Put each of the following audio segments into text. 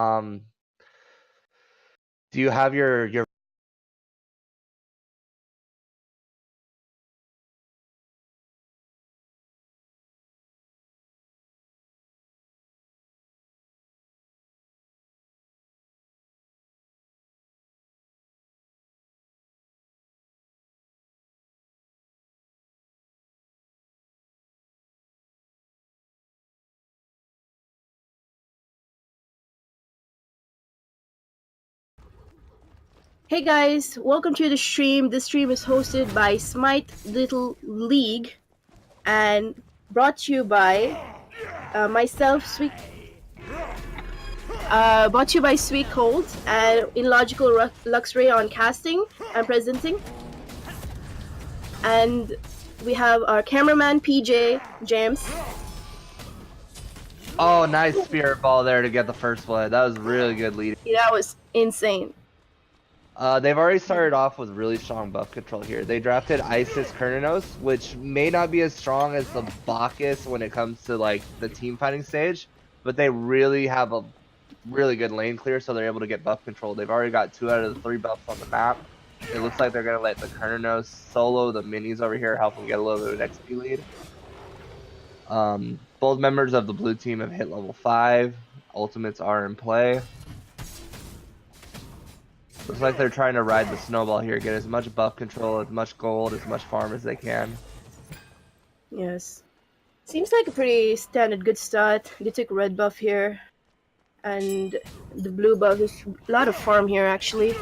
Um, do you have your Hey guys, welcome to the stream. This stream is hosted by Smite Little League and brought to you by myself, brought to you by Sweet Cold and Illogical Luxray on casting and presenting. And we have our cameraman PJ James. Oh, nice spirit ball there to get the first blood. That was really good leading. That was insane. They've already started off with really strong buff control here. They drafted Isis Kernanos, which may not be as strong as the Bacchus when it comes to like the team fighting stage, but they really have a really good lane clear, so they're able to get buff control. They've already got 2 out of the 3 buffs on the map. It looks like they're gonna let the Kernanos solo the minis over here, help them get a little bit of an XP lead. Both members of the blue team have hit level 5. Ultimates are in play. Looks like they're trying to ride the snowball here, get as much buff control, as much gold, as much farm as they can. Yes. Seems like a pretty standard good start. They took red buff here. And the blue buff is a lot of farm here actually.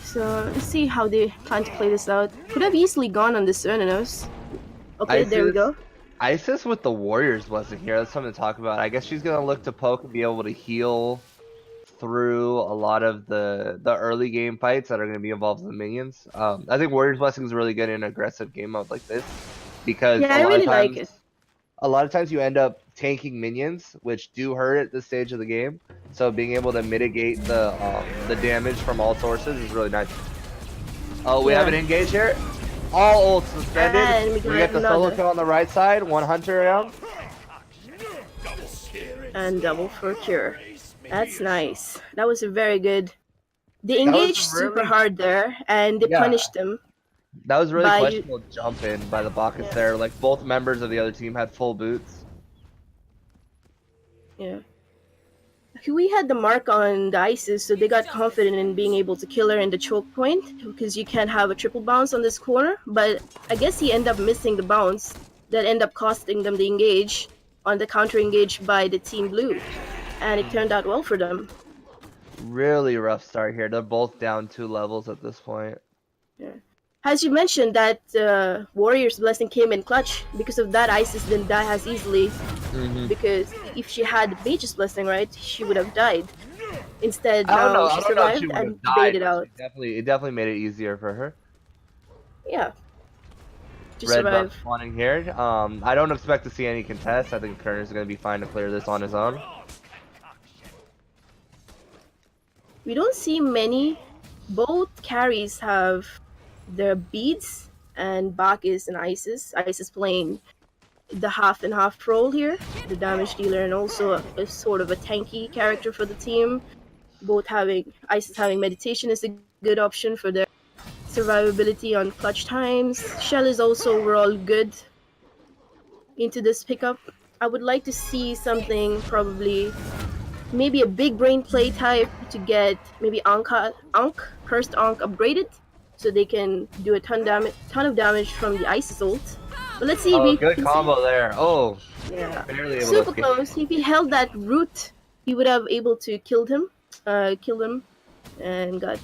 So let's see how they plan to play this out. Could have easily gone on this Xernenos. Okay, there we go. Isis with the Warriors wasn't here. That's something to talk about. I guess she's gonna look to poke and be able to heal through a lot of the early game fights that are going to be involved in the minions. I think Warrior's Blessing is really good in an aggressive game mode like this because I really like it. A lot of times you end up tanking minions, which do hurt at this stage of the game. So being able to mitigate the damage from all sources is really nice. Oh, we have an engage here. All ults suspended. And we get the solo kill on the right side. 1 hunter around. And double for cure. That's nice. That was a very good. They engaged super hard there, and they punished them. That was really questionable jump in by the Bacchus there. Like both members of the other team had full boots. Yeah. We had the mark on the Isis, so they got confident in being able to kill her in the choke point because you can't have a triple bounce on this corner. But I guess he ended up missing the bounce that ended up costing them the engage on the counter engage by the team blue. And it turned out well for them. Really rough start here. They're both down 2 levels at this point. Yeah. As you mentioned, that Warrior's Blessing came in clutch. Because of that, Isis didn't die as easily. Because if she had Mage's Blessing, right, she would have died. Instead, she survived and baited out. It definitely made it easier for her. Yeah. Red buff spawning here. I don't expect to see any contests. I think Kerner's going to be fine to clear this on his own. We don't see many. Both carries have their beads, and Bacchus and Isis. Isis playing the half and half role here, the damage dealer, and also a sort of a tanky character for the team. Both having Isis having meditation is a good option for their survivability on clutch times. Shell is also overall good into this pickup. I would like to see something probably maybe a big brain play type to get maybe Cursed Ankh upgraded so they can do a ton of damage from the Isis ult. But let's see. Oh, good combo there. Oh, yeah, barely able super close. If he held that root, he would have able to kill him, and got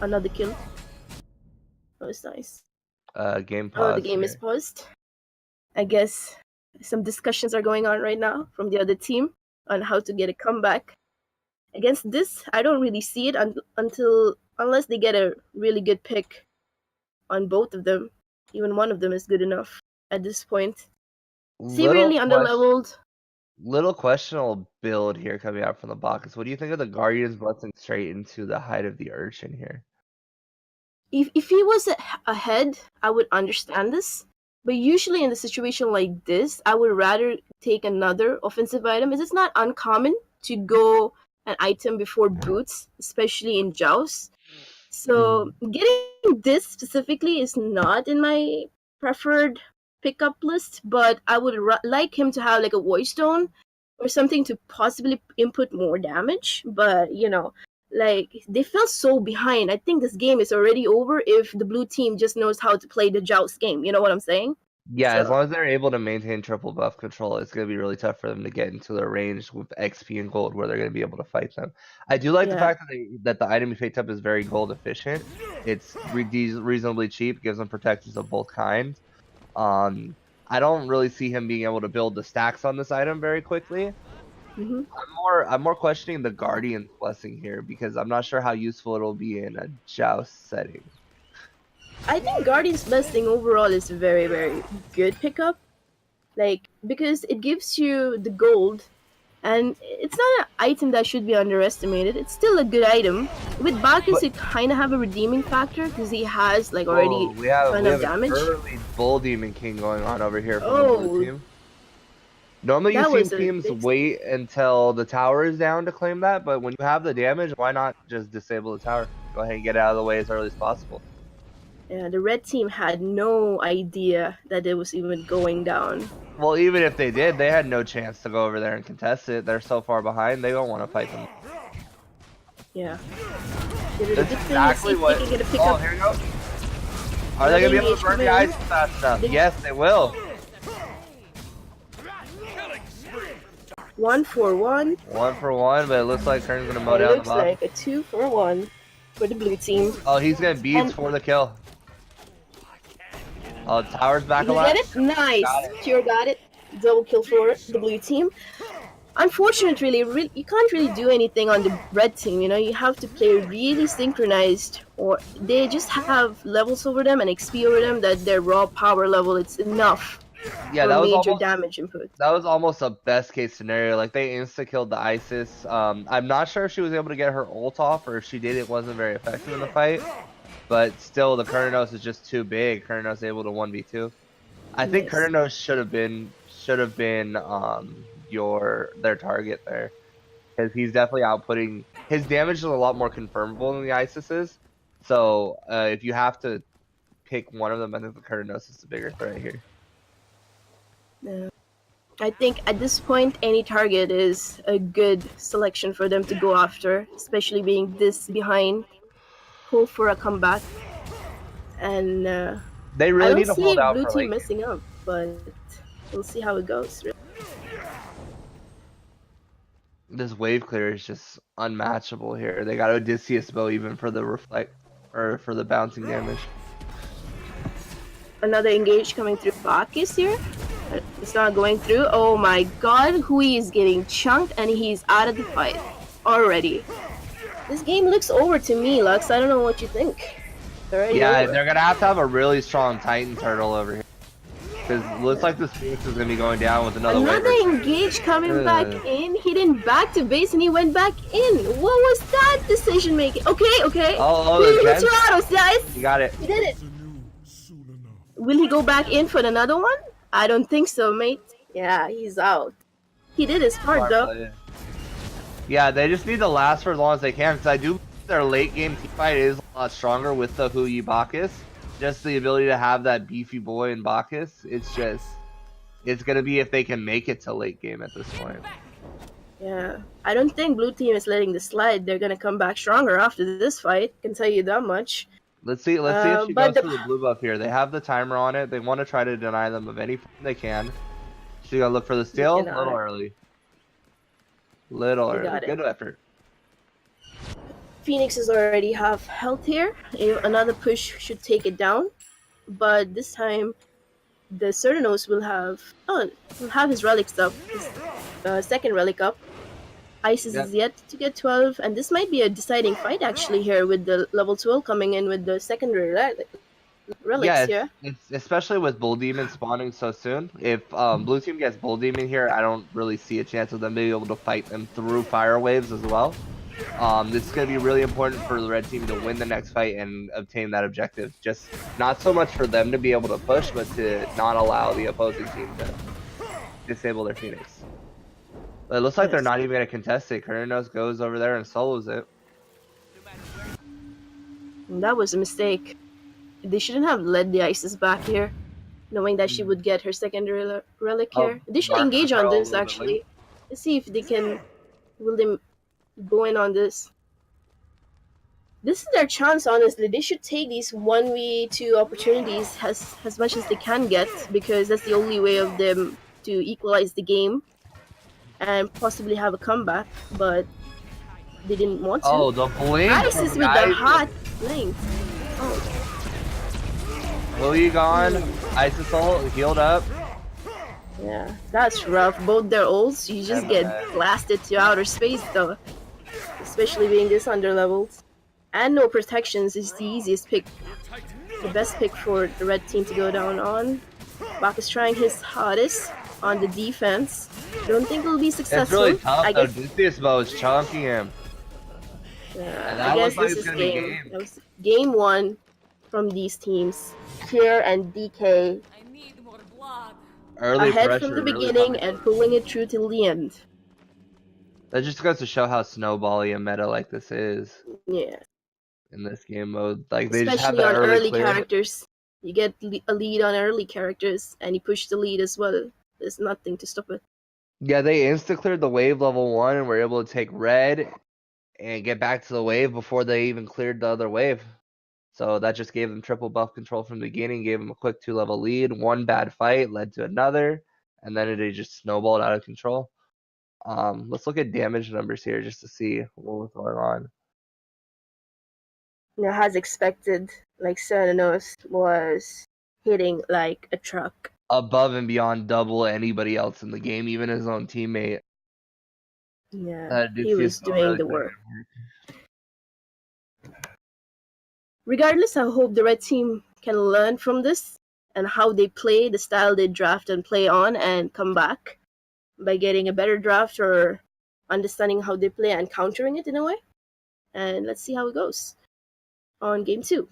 another kill. That was nice. Game pause. The game is paused. I guess some discussions are going on right now from the other team on how to get a comeback against this. I don't really see it unless they get a really good pick on both of them. Even one of them is good enough at this point. Severely underleveled. Little questionable build here coming out from the Bacchus. What do you think of the Guardian's Blessing straight into the height of the Urchin here? If he was ahead, I would understand this. But usually in a situation like this, I would rather take another offensive item. It's not uncommon to go an item before boots, especially in joust. So getting this specifically is not in my preferred pickup list, but I would like him to have like a voice stone or something to possibly input more damage. But like they feel so behind. I think this game is already over if the blue team just knows how to play the joust game. You know what I'm saying? Yeah, as So long as they're able to maintain triple buff control, it's going to be really tough for them to get into their range with XP and gold where they're going to be able to fight them. I do like the yeah. fact that the item you picked up is very gold efficient. It's reasonably cheap, gives them protections of both kinds. Um, I don't really see him being able to build the stacks on this item very quickly. hmm I'm more questioning the Guardian's blessing here because I'm not sure how useful it'll be in a joust setting. I think Guardian's Blessing overall is a very, very good pickup. Like, because it gives you the gold, and it's not an item that should be underestimated. It's still a good item. With Bacchus, But it kind of have a redeeming factor because he has like whoa, already ton we of have an damage. early Bull Demon King going on over here from the blue Oh, team. Normally you that see was a teams big. wait until the tower is down to claim that, but when you have the damage, why not just disable the tower? Go ahead and get it out of the way as early as possible. Yeah, the red team had no idea that it was even going down. Well, even if they did, they had no chance to go over there and contest it. They're so far behind, they don't want to fight them. Yeah. The good That's thing is exactly if what. they can get a Oh, pickup. here you go. Are they gonna be able to burn the ice Engage fast enough? They- Yes, they will. 1-for-1. 1-for-1, but it looks like Kern's gonna mow It down the looks boss. like a 2-for-1 for the blue team. Oh, he's gonna beads And for the kill. Oh, tower's back you alive. get it? Nice. Got it. Pure got it. Double kill for the blue team. Unfortunately, you can't really do anything on the red team. You have to play really synchronized, or they just have levels over them and XP over them that their raw power level it's enough Yeah, for major damage input. that was almost a best case scenario. Like they insta killed the Isis. I'm not sure if she was able to get her ult off, or if she did, it wasn't very effective in the fight. But still, the Kurnos is just too big. Kurnos able to 1v2. I think Yes. Kurnos should have been their target there, because he's definitely outputting. His damage is a lot more confirmable than the Isis is. So if you have to pick one of them, I think the Kurnos is the bigger threat here. Yeah. I think at this point, any target is a good selection for them to go after, especially being this behind. Hope for a comeback, and They I really don't need to see hold out blue for team like. messing up, but we'll see how it goes. This wave clear is just unmatchable here. They got Odysseus bow even for the reflect or for the bouncing damage. Another engage coming through Bacchus here. It's not going through. Oh my god, Hui is getting chunked and he's out of the fight already. This game looks over to me, Lux. I don't know what you think. Already Yeah, over. they're gonna have a really strong Titan turtle over here. Because it looks like this Phoenix is gonna be going down with another wave. Another engage coming back in. He didn't back to base and he went back in. What was that decision making? Okay. Oh, Hui the with your autos, guys. You got it. He did it. Will he go back in for another one? I don't think so, mate. Yeah, he's out. He did his part, though. Play. Yeah, they just need to last for as long as they can. Because I do believe their late game team fight is a lot stronger with the Hui Bacchus. Just the ability to have that beefy boy in Bacchus. It's gonna be if they can make it to late game at this point. Yeah, I don't think blue team is letting this slide. They're gonna come back stronger after this fight. Can tell you that much. Let's see if she but goes for the blue buff here. They have the timer on it. They want to try to deny them of any form they can. She gotta look for the steal. cannot. Little early. Little You early. got it. Good effort. Phoenix is already half health here. Another push should take it down, but this time the Cernos will have his relics up, his second relic up. Isis is yet to get 12, and this might be a deciding fight actually here with the level 12 coming in with the secondary relics here. It's especially with Bull Demon spawning so soon. If blue team gets Bull Demon here, I don't really see a chance of them being able to fight them through fire waves as well. This is going to be really important for the red team to win the next fight and obtain that objective. Just not so much for them to be able to push, but to not allow the opposing team to disable their Phoenix. But it looks like they're Yes. not even gonna contest it. Kurnos goes over there and solos it. And that was a mistake. They shouldn't have led the Isis back here, knowing that she would get her secondary relic Oh, here. They should Mark engage on control a this little bit late. actually. Let's see if they can. Will they go in on this? This is their chance, honestly. They should take these 1v2 opportunities as much as they can get, because that's the only way of them to equalize the game and possibly have a comeback, but they didn't want to. Oh, the blink from Isis the with the Isis. hot blink. Oh, Louis gone. Isis ult healed up. yeah, that's rough. Both their ults, you just And get blasted to outer space though, especially being this underleveled. And no protections is the easiest pick, the best pick for the red team to go down on. Bak is trying his hardest on the defense. Don't think it'll be it's successful. really tough I though. guess. Duciusbo is chunking him. And I that guess looks like this it's is gonna be game. game. That was game one from these teams. Kier and DK I need more blood. Early ahead pressure from the really beginning coming. and pulling it through till the end. That just goes to show how snowbally a meta like this is Yeah, in this game mode. Like they just have especially that on early early clear. characters. You get a lead on early characters, and you push the lead as well. There's nothing to stop it. Yeah, they insta cleared the wave level 1 and were able to take red and get back to the wave before they even cleared the other wave. So that just gave them triple buff control from the beginning, gave them a quick 2-level lead. One bad fight led to another, and then it just snowballed out of control. Let's look at damage numbers here just to see what was going on. As expected, like Cernunnos was hitting like a truck. Above and beyond double anybody else in the game, even his own teammate. Yeah, he was Duciusbo doing really the put work. in work. Regardless, I hope the red team can learn from this and how they play, the style they draft and play on, and come back by getting a better draft or understanding how they play and countering it in a way. And let's see how it goes on game 2.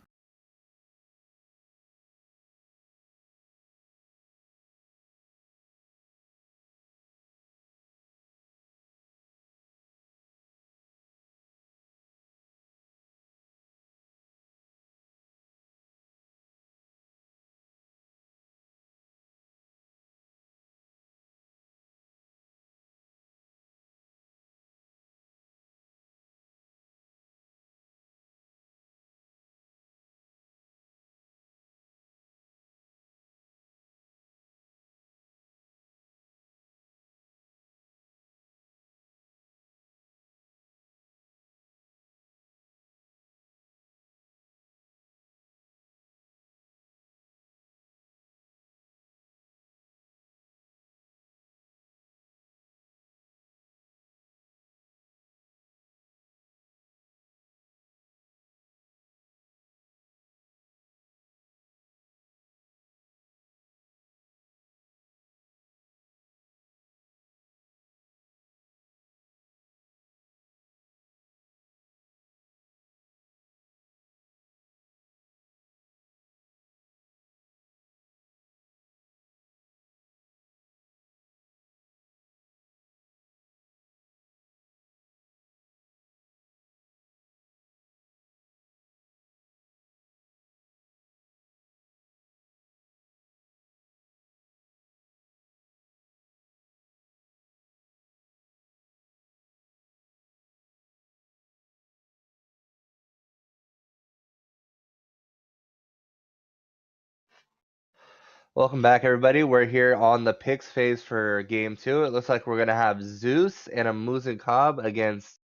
Welcome back, everybody. We're here on the picks phase for game 2. It looks like we're gonna have Zeus and a Muzen Cobb against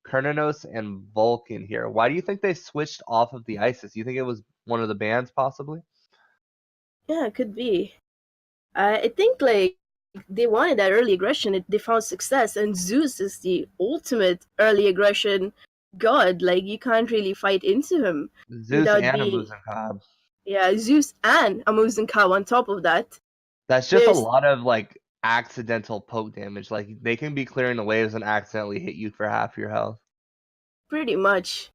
Kurnanos and Vulcan here. Why do you think they switched off of the ISIS? You think it was one of the bans, possibly? Yeah, it could be. I think like they wanted that early aggression. They found success, and Zeus is the ultimate early aggression god. Like you can't really fight into him Zeus without and a being, Muzen Cobb. yeah, Zeus and a Muzen Cow on top of that. That's just a There's lot of like accidental poke damage. Like they can be clearing the waves and accidentally hit you for half your health. pretty much,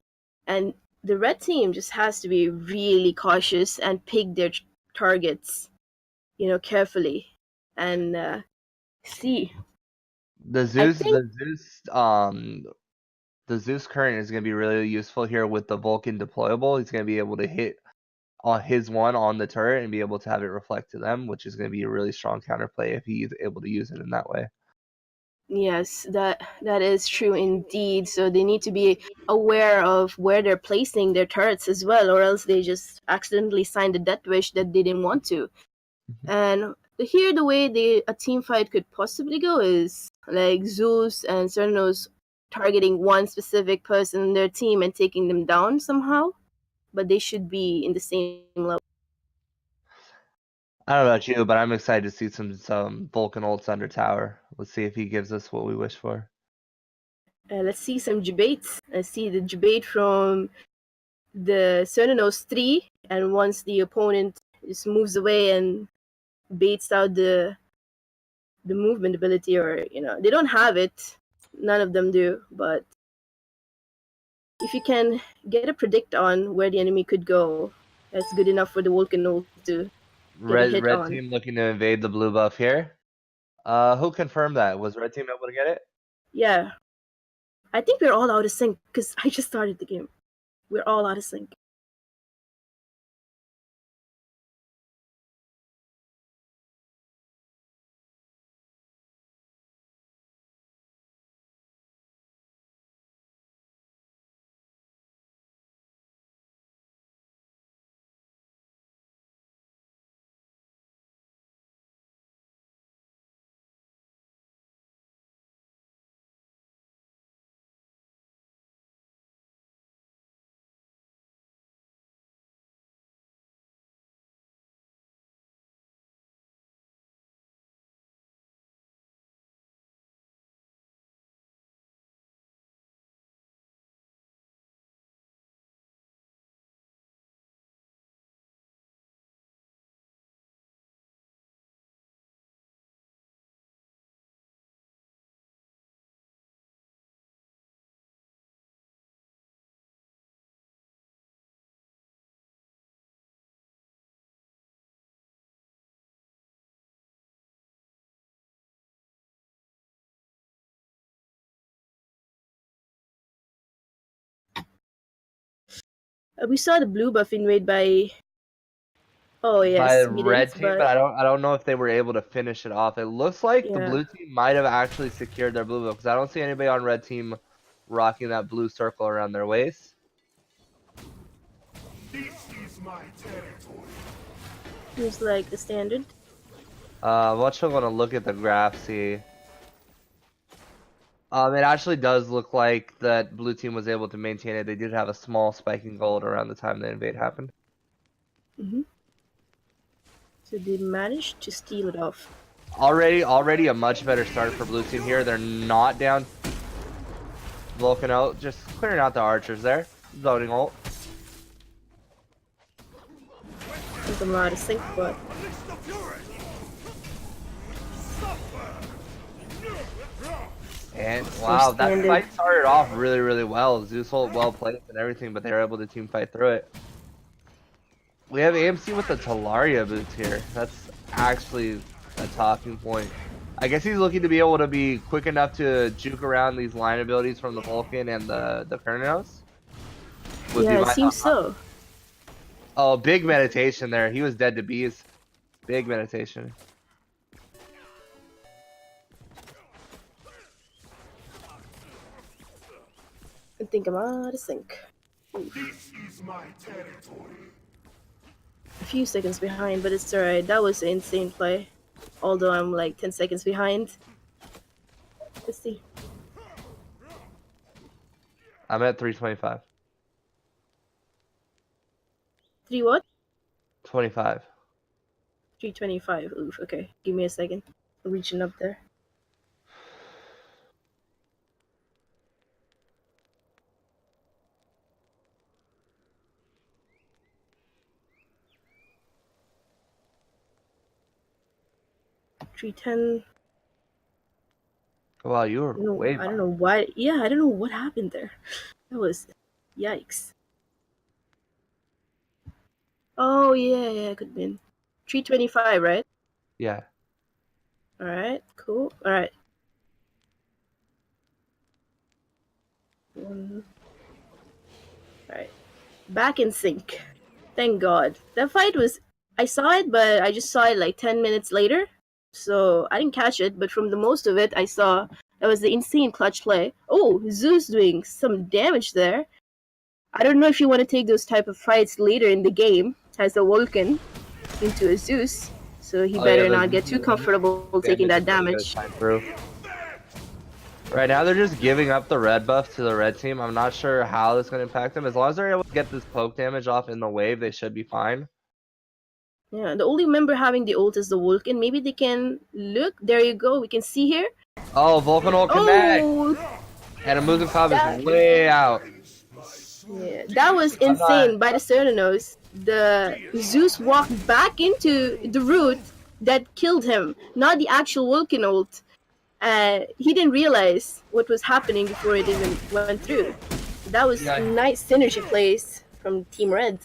and the red team just has to be really cautious and pick their targets, carefully, and see. The I Zeus, think the Zeus current is going to be really useful here with the Vulcan deployable. He's going to be able to hit on his one on the turret and be able to have it reflect to them, which is going to be a really strong counterplay if he's able to use it in that way. yes, that is true indeed. So they need to be aware of where they're placing their turrets as well, or else they just accidentally signed a death wish that they didn't want to. And here, the way a team fight could possibly go is like Zeus and Cernos targeting one specific person in their team and taking them down somehow. But they should be in the same level. I don't know about you, but I'm excited to see some Vulcan ults under tower. Let's see if he gives us what we wish for. Let's see some debates. Let's see the debate from the Cernos 3, and once the opponent just moves away and baits out the movement ability, or they don't have it, none of them do, but if you can get a predict on where the enemy could go, that's good enough for the Vulcan ult to get a hit Red on. team looking to invade the blue buff here. Who confirmed that? Was red team able to get it? Yeah, I think we're all out of sync because I just started the game. We're all out of sync. We saw the blue buff invade by, oh By yes, the we didn't, red team, but but I don't know if they were able to finish it off. It looks like the yeah. blue team might have actually secured their blue buff because I don't see anybody on red team rocking that blue circle around their waist. This is my territory. Seems like the standard. I'm actually going to look at the graph, see. It actually does look like that blue team was able to maintain it. They did have a small spike in gold around the time the invade happened. Hmm. So they managed to steal it off. Already a much better start for blue team here. They're not down Vulcan out, just clearing out the archers there. Zoning ult. I think I'm out of sync, but Unleash the fury. And so wow, that standard. fight started off really well. Zeus ult well placed and everything, but they were able to team fight through it. We have AMC with the Talaria boots here. That's actually a talking point. I guess he's looking to be able to be quick enough to juke around these line abilities from the Vulcan and the Kernos. Would be Yeah, it my seems thought. so. Oh, big meditation there. He was dead to bees. Big meditation. I think I'm out of sync. This is my territory. A few seconds behind, but it's alright. That was an insane play. Although I'm like 10 seconds behind. Let's see. I'm at 325. 3 what? 25. 325. Oof, okay. Give me a second. I'm reaching up there. Three ten. Wow, you were No, way I don't behind. know why. Yeah, I don't know what happened there. That was, yikes. Oh yeah, could have been 325, right? Yeah. All right, cool. All right, Alright. Back in sync. Thank God. That fight was. I saw it, but I just saw it like 10 minutes later. So I didn't catch it, but from the most of it I saw, that was the insane clutch play. Oh, Zeus doing some damage there. I don't know if you want to take those type of fights later in the game as a Vulcan into a Zeus. So he better not get too comfortable taking that damage. Right now they're just giving up the red buff to the red team. I'm not sure how this is going to impact them. As long as they're able to get this poke damage off in the wave, they should be fine. Yeah, the only member having the ult is the Vulcan. Maybe they can look. There you go. We can see here. Oh, Vulcan ult connect! Oh, And a moving cob is way out. yeah, that was insane by the Cernanos. The Zeus walked back into the root that killed him, not the actual Vulcan ult. He didn't realize what was happening before it even went through. That was nice synergy plays from Team Red.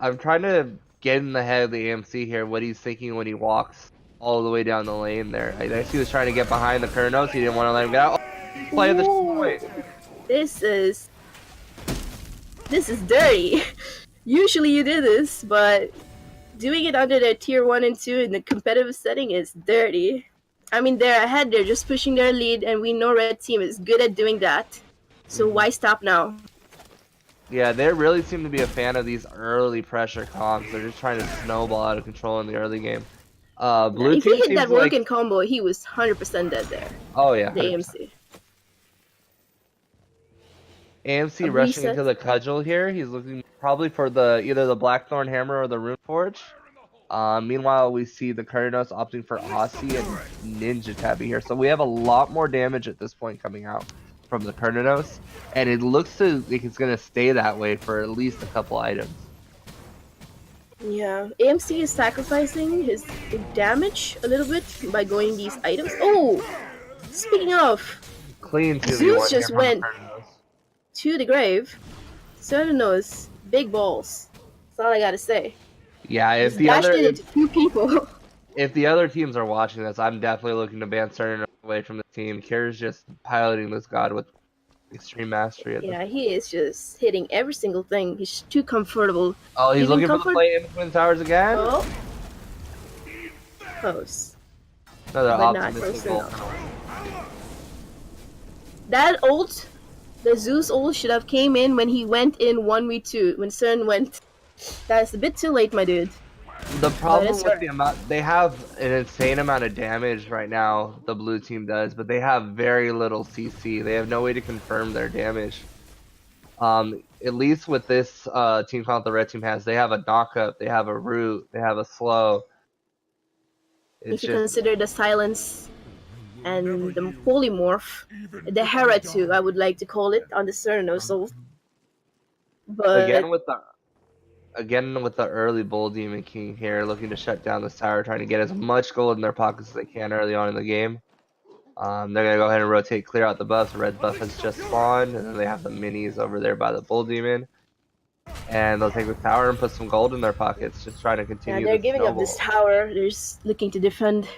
I'm trying to get in the head of the AMC here, what he's thinking when he walks all the way down the lane there. I guess he was trying to get behind the Kurnos. He didn't want to let him get out. Oh, play the point. This is dirty. Usually you do this, but doing it under their tier 1 and 2 in the competitive setting is dirty. I mean, they're ahead, they're just pushing their lead, and we know Red Team is good at doing that. So why stop now? Yeah, they really seem to be a fan of these early pressure comps. They're just trying to snowball out of control in the early game. Blue if team he hit seems that like... Vulcan combo, he was 100% dead there. Oh yeah, the 100%. AMC. AMC rushing into the cudgel here. He's looking probably for either the Blackthorn Hammer or the Rune Forge. Meanwhile, we see the Kurnos opting for Aussie and Ninja Tabby here. So we have a lot more damage at this point coming out from the Kurnos. And it looks like it's going to stay that way for at least a couple items. Yeah, AMC is sacrificing his damage a little bit by going these items. Oh! Speaking of, Clean Zeus just went to the grave. Cernanos, big balls. That's all I gotta say. Yeah, if the other into 2 people. If the other teams are watching this, I'm definitely looking to ban Cernanos away from the team. Kira's just piloting this god with extreme mastery. Yeah, he is just hitting every single thing. He's too comfortable. Oh, he's looking for the play in between towers again? Oh. Close. Another but not close enough. That ult, the Zeus ult, should have came in when he went in 1v2, when Cern went. That's a bit too late, my dude. The problem with the amount, they have an insane amount of damage right now, the blue team does, but they have very little CC. They have no way to confirm their damage. At least with this team count the red team has, they have a knockup, they have a root, they have a slow. If you consider the silence and the polymorph, the Hera too, I would like to call it, on the Cernos ult. But Again with the early Bull Demon King here, looking to shut down this tower, trying to get as much gold in their pockets as they can early on in the game. They're going to go ahead and rotate, clear out the buffs. The red buff has just spawned, and then they have the minis over there by the Bull Demon. And they'll take the tower and put some gold in their pockets, just trying to continue. Yeah, they're giving up this tower. They're just looking to defend.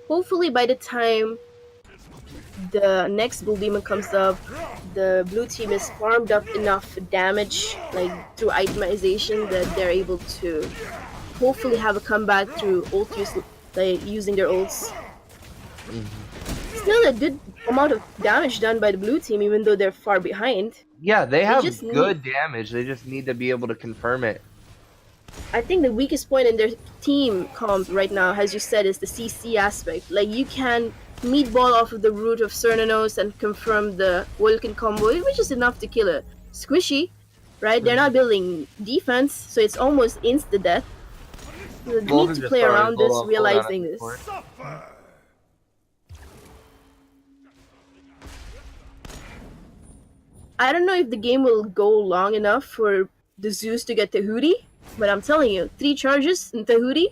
Hopefully by the time the next Bull Demon comes up, the blue team is farmed up enough damage, like through itemization, that they're able to hopefully have a comeback through ult use, like using their ults. Still a good amount of damage done by the blue team, even though they're far behind. Yeah, they have good damage. They just need to be able to confirm it. I think the weakest point in their team comp right now, as you said, is the CC aspect. Like, you can meatball off of the root of Cernanos and confirm the Vulcan combo, which is enough to kill a Squishy, right? They're not building defense, so it's almost insta-death. You need to play around this, realizing this. I don't know if the game will go long enough for the Zeus to get Tahuti, but I'm telling you, 3 charges in Tahuti,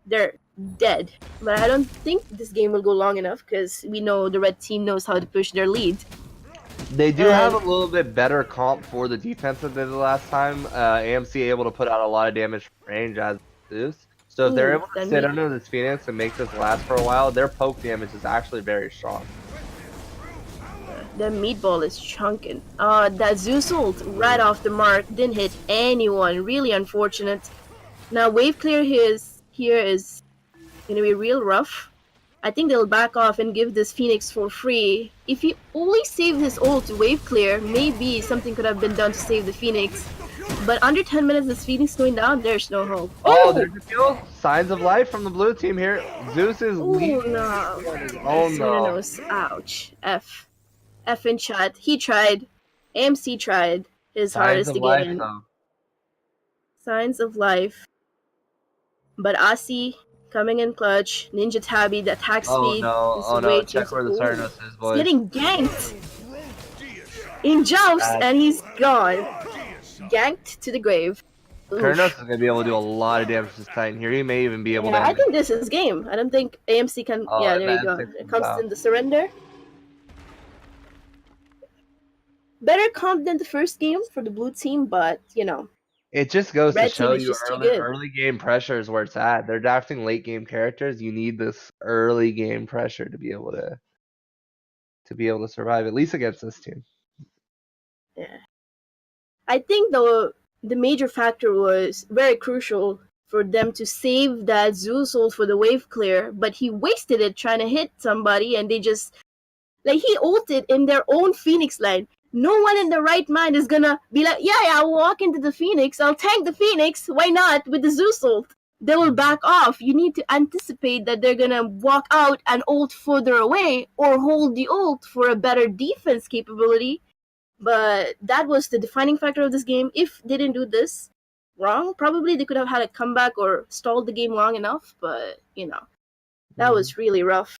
they're dead. But I don't think this game will go long enough because we know the red team knows how to push their lead. They do have a little bit better comp for the defense than they did the last time. AMC able to put out a lot of damage from range as Zeus. So if they're able to sit under this Phoenix and make this last for a while, their poke damage is actually very strong. The meatball is chunking. That Zeus ult right off the mark didn't hit anyone. Really unfortunate. Now wave clear here is gonna be real rough. I think they'll back off and give this Phoenix for free. If he only saved his ult to wave clear, maybe something could have been done to save the Phoenix. But under 10 minutes, this Phoenix going down, there's no hope. Oh, there's a kill. Signs of life from the blue team here. Zeus is Oh leaving no! on his own though. Cernunnos, ouch. F in chat. He tried. AMC tried his Signs hardest of to get life in. though. Signs of life. But Asi coming in clutch. Ninja Tabby, the attack Oh speed no, is oh no, way too. check where the Ooh. Sarnos is, He's boys. getting ganked in joust, and he's gone. Ganked to the grave. Oof. Kurnos is gonna be able to do a lot of damage to this Titan here. He may even be able Yeah, to I end think this is game. I don't think AMC can. Oh, Yeah, and there you that go. M6 It comes wow. in the surrender. Better comp than the first game for the blue team, but you know, It just goes to red team show is you just too good. early game pressure is where it's at. They're drafting late game characters. You need this early game pressure to be able to survive, at least against this team. Yeah. I think the major factor was very crucial for them to save that Zeus ult for the wave clear, but he wasted it trying to hit somebody, and they just like he ulted in their own Phoenix line. No one in the right mind is gonna be like, yeah, I'll walk into the Phoenix, I'll tank the Phoenix, why not with the Zeus ult? They will back off. You need to anticipate that they're gonna walk out and ult further away or hold the ult for a better defense capability. But that was the defining factor of this game. If they didn't do this wrong, probably they could have had a comeback or stalled the game long enough. But, you know, that was really rough.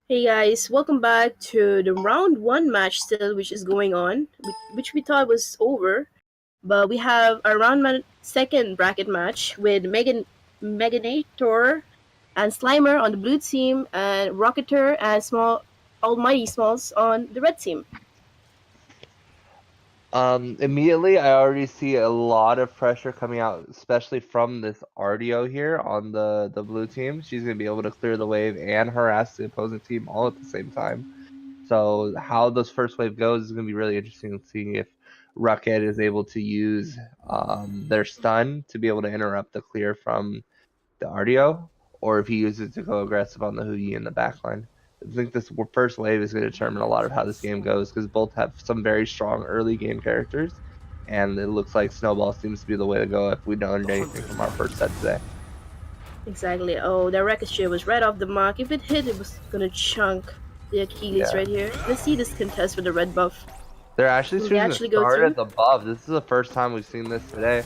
Hey guys, welcome back to the round one match still, which is going on, which we thought was over, but we have a second bracket match with Meganator and Slimer on the blue team, and Rocketer and Almighty Smalls on the red team. Immediately, I already see a lot of pressure coming out, especially from this RDO here on the blue team. She's gonna be able to clear the wave and harass the opposing team all at the same time. So how this first wave goes is gonna be really interesting to see if Rocket is able to use their stun to be able to interrupt the clear from the RDO, or if he uses it to go aggressive on the Huyi in the backline. I think this first wave is going to determine a lot of how this game goes because both have some very strong early game characters, and it looks like Snowball seems to be the way to go if we learned anything from our first set today. Exactly. Oh, that Ricochet was right off the mark. If it hit, it was gonna chunk the Achilles right here. Let's see this contest with the red buff. They're actually Will they choosing actually to go start through? at the buff. This is the first time we've seen this today.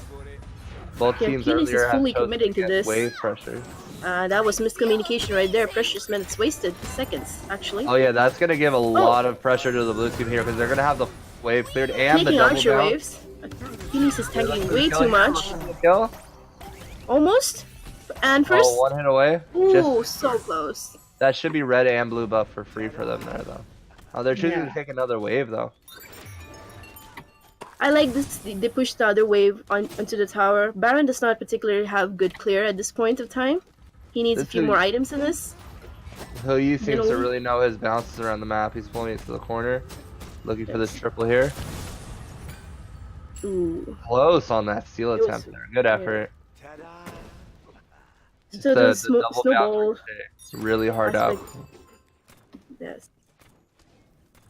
Both Yeah, teams Achilles is earlier have fully chosen committing to get this. wave pressure. That was miscommunication right there. Precious minutes wasted. Seconds, actually. Oh yeah, that's going to give a lot of pressure to the blue team here because they're going to have the wave cleared and the Taking double archer bounce. waves. Achilles is tanking way Kill too here, much. looking to kill. Almost. And first. Oh, one hit away. Ooh, so close. That should be red and blue buff for free for them there, though. Oh, they're choosing to take another wave, though. I like this. They push the other wave onto the tower. Baron does not particularly have good clear at this point of time. He needs a few more items in this. Huyi seems to really know his bounces around the map. He's pulling it to the corner, looking for this triple here. Ooh. Close on that steal attempt there. Good effort. So the snowball really hard out. Yes.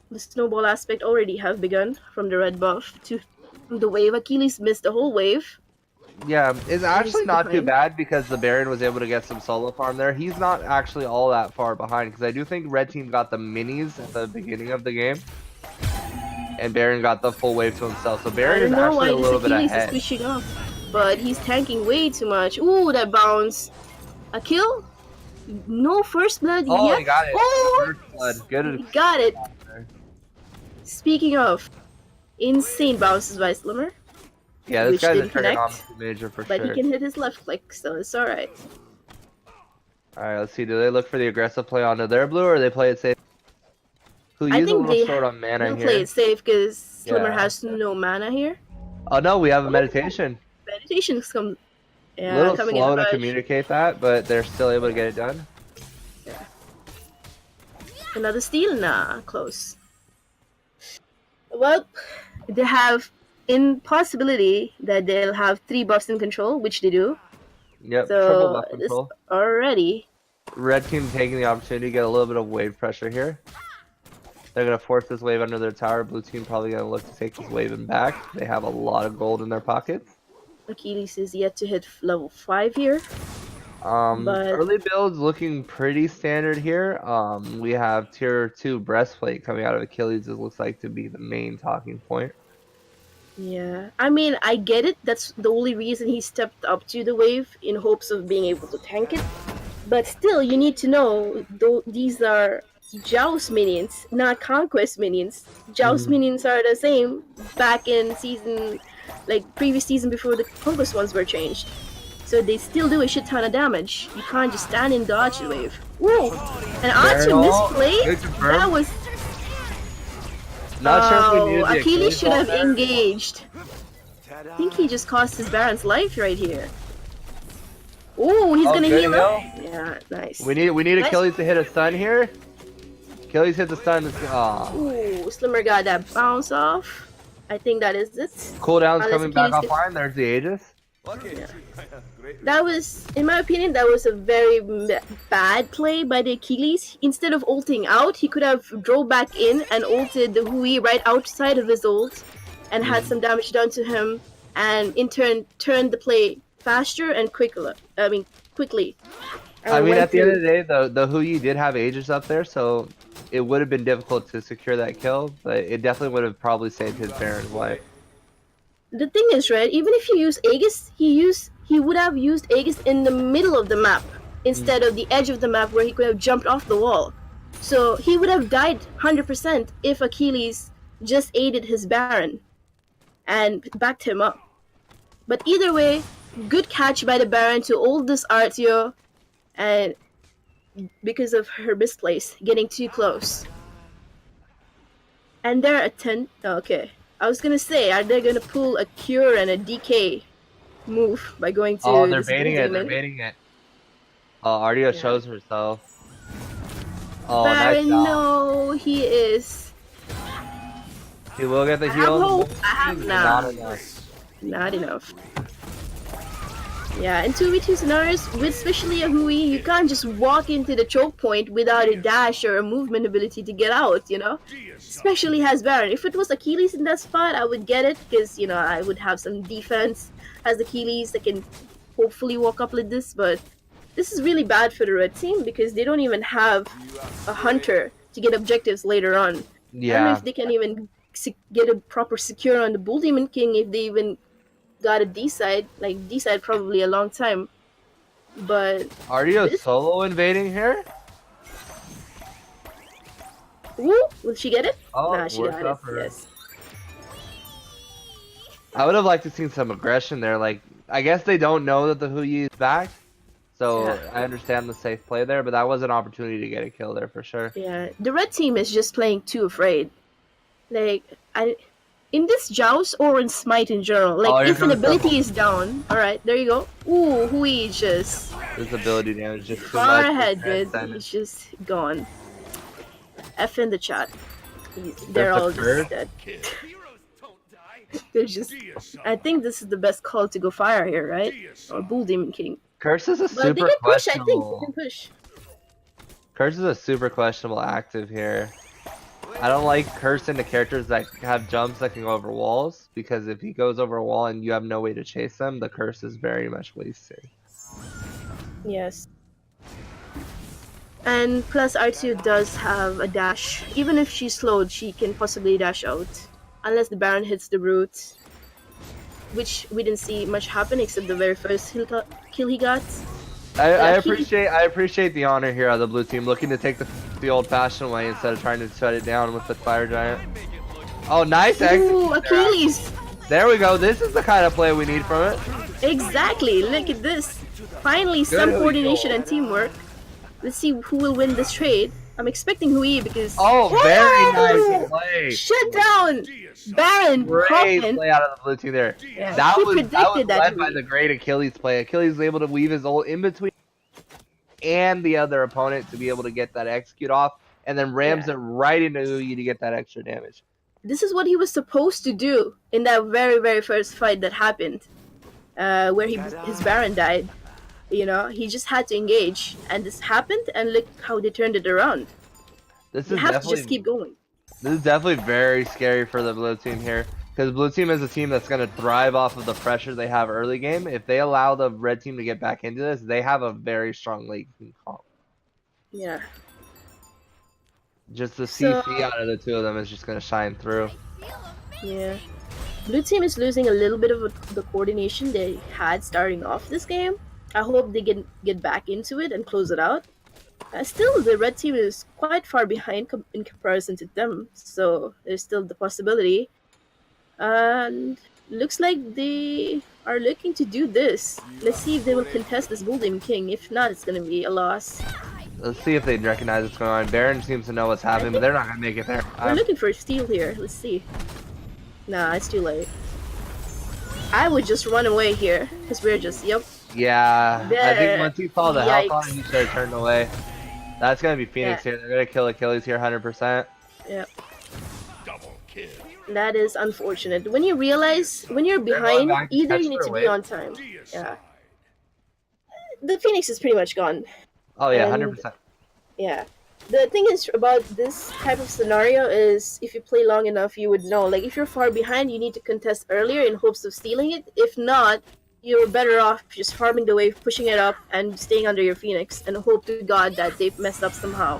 The snowball aspect already have begun from the red buff to the wave. Achilles missed the whole wave. Yeah, it's actually not too bad because the Baron was able to get some solo farm there. He's not actually all that far behind because I do think red team got the minis at the beginning of the game. And Baron got the full wave to himself. So Baron is actually a little bit ahead. Is switching off, but he's tanking way too much. Ooh, that bounce. A kill? No first blood yet. Oh, he got it. Oh, first blood. Good. He got it. Speaking of, insane bounces by Slimmer. Yeah, this guy's a trigonometry major for sure. But he can hit his left click, so it's alright. Alright, let's see. Do they look for the aggressive play onto their blue, or they play it safe? Who uses a little short on mana here? Play it safe because Slimmer has no mana here. Oh no, we have a meditation. Meditation's come. Yeah, a little slow to communicate that, but they're still able to get it done. Yeah. Another steal? Nah, close. Well, they have in possibility that they'll have 3 buffs in control, which they do. Yep, so triple buff control. Already. Red team taking the opportunity to get a little bit of wave pressure here. They're going to force this wave under their tower. Blue team probably going to look to take this wave in back. They have a lot of gold in their pockets. Achilles is yet to hit level 5 here. But early builds looking pretty standard here. We have tier 2 breastplate coming out of Achilles. It looks like to be the main talking point. Yeah, I mean, I get it. That's the only reason he stepped up to the wave in hopes of being able to tank it. But still, you need to know, though these are Joust minions, not Conquest minions. Joust minions are the same back in season, like previous season before the Conquest ones were changed. So they still do a shit ton of damage. You can't just stand and dodge the wave. Whoa! And Archer misplayed? That was... Not sure if we needed the Achilles should have engaged. I think he just cost his Baron's life right here. Ooh, he's gonna heal up. Yeah, nice. We need Achilles to hit a stun here. Achilles hit the stun. Ooh, Slimmer got that bounce off. I think that is it. Cooldown's coming back offline. There's the Aegis. Yeah. That was, in my opinion, that was a very bad play by the Achilles. Instead of ulting out, he could have drove back in and ulted the Hui right outside of his ult and had some damage done to him, and in turn turned the play faster and quickly. I mean, at the end of the day, the Hui did have Aegis up there, so it would have been difficult to secure that kill, but it definitely would have probably saved his Baron's life. The thing is, right, even if you use Aegis, he would have used Aegis in the middle of the map instead of the edge of the map where he could have jumped off the wall. So he would have died 100% if Achilles just aided his Baron and backed him up. But either way, good catch by the Baron to hold this Artio, and because of her misplace, getting too close. And they're okay. I was gonna say, are they gonna pull a cure and a DK move by going to Oh, they're this baiting it. They're demon? baiting it. Oh, Artio Yeah. shows herself. Oh, Baron, nice job. no, he is. He will get the I heal. have hope. I have Not now. enough. Not enough. Yeah, in 2v2 scenarios, with especially a Hui, you can't just walk into the choke point without a dash or a movement ability to get out, you know? Especially has Baron. If it was Achilles in that spot, I would get it, because, you know, I would have some defense as Achilles that can hopefully walk up like this, but this is really bad for the red team because they don't even have a hunter to get objectives later on. I don't know Yeah. if they can even get a proper secure on the Bull Demon King if they even got a D-side. Like, D-side probably a long time. But Artio this- solo invading here? Woo! Will she get it? Oh, Nah, she worked got out it. for her. Yes. I would have liked to seen some aggression there. Like, I guess they don't know that the Huyi is back, so Yeah. I understand the safe play there. But that was an opportunity to get a kill there for sure. Yeah. The red team is just playing too afraid. Like, in this joust or in Smite in general, Oh, like here if an comes the- ability is down, alright, there you go. Ooh, Hui just This ability damage just too far much. ahead, dude. Transcendent. He's just gone. F in the chat. They're all just dead. They're just. I think this is the best call to go fire here, right? Or Bull Demon King. Curse is a But they super can push, I think. They questionable. can push. Curse is a super questionable active here. I don't like Curse into characters that have jumps that can go over walls, because if he goes over a wall and you have no way to chase them, the Curse is very much wasted. Yes. And plus R2 does have a dash. Even if she's slowed, she can possibly dash out. Unless the Baron hits the root. Which we didn't see much happen except the very first kill he got. I he- appreciate the honor here of the blue team, looking to take the old-fashioned way instead of trying to shut it down with the fire giant. Oh, nice exit. Ooh, Achilles! There we go. This is the kind of play we need from it. Exactly, look at this. Finally, some Hui. coordination and teamwork. Let's see who will win this trade. I'm expecting Hui because... Oh, very Whoa! nice play. Shut down! Baron Great Kaufman. play out of the blue team there. Yeah, That he was predicted that led by Hui. the great Achilles play. Achilles was able to weave his ult in between and the other opponent to be able to get that execute off, and then rams Yeah. it right into Uyi to get that extra damage. This is what he was supposed to do in that very, very first fight that happened. Where his Baron died. You know, he just had to engage. And this happened, and look how they turned it around. This You is have to definitely just keep going. this is definitely very scary for the blue team here, because blue team is a team that's going to thrive off of the pressure they have early game. If they allow the red team to get back into this, they have a very strong late game comp. Yeah. Just the So- CC out of the two of them is just going to shine through. Yeah. Blue team is losing a little bit of the coordination they had starting off this game. I hope they get back into it and close it out. Still, the red team is quite far behind in comparison to them, so there's still the possibility. And looks like they are looking to do this. Let's see if they will contest this Bull Demon King. If not, it's gonna be a loss. Let's see if they recognize what's going on. Baron seems to know what's happening, but they're not going to make it there. We're looking for a steal here. Let's see. Nah, it's too late. I would just run away here, because we're just, yep. Yeah, I There. think once he saw the health on Yikes. it, he should have turned away. That's going to be Phoenix Yeah. here. They're going to kill Achilles here 100%. Yep. Double kill. That is unfortunate. When you realize, when you're They're going behind, back to either catch you need their to wave. be on time. Yeah. The Phoenix is pretty much gone. Oh, yeah, And- 100%. Yeah. The thing is about this type of scenario is if you play long enough, you would know. Like, if you're far behind, you need to contest earlier in hopes of stealing it. If not, you're better off just farming the wave, pushing it up, and staying under your Phoenix, and hope to God that they've messed up somehow.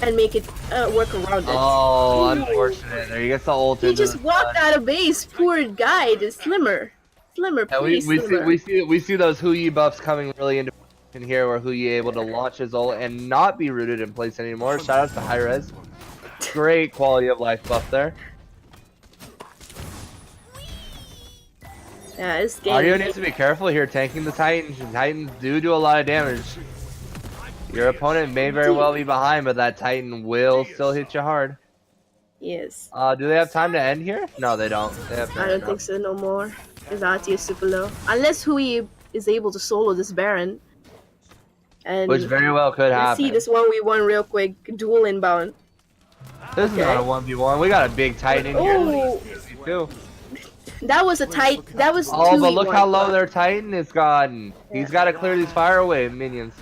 And make it work around it. Oh, unfortunate. There he gets the ult. He into just the walked sun. out of base. Poor guy, the Slimmer. Slimmer, Yeah, please, we Slimmer. see those Huyi buffs coming really into in here where Huyi able to launch his ult and not be rooted in place anymore. Shout out to High Res. Great quality of life buff there. Yeah, this Audio game. needs to be careful here tanking the Titans. Titans do a lot of damage. Your opponent may very well be behind, but that Titan will still hit you hard. Yes. Do they have time to end here? No, they don't. They have to I end don't now. think so no more. His RT is super low. Unless Hui is able to solo this Baron. Which And very well could let's see happen. this 1v1 real quick. Duel inbound. This is not a 1v1. We got a big Titan in here. Oh, Too. that was a tight. That was Oh, 2v1. but look how low their Titan has gotten. Yeah. He's got to clear these fire away minions.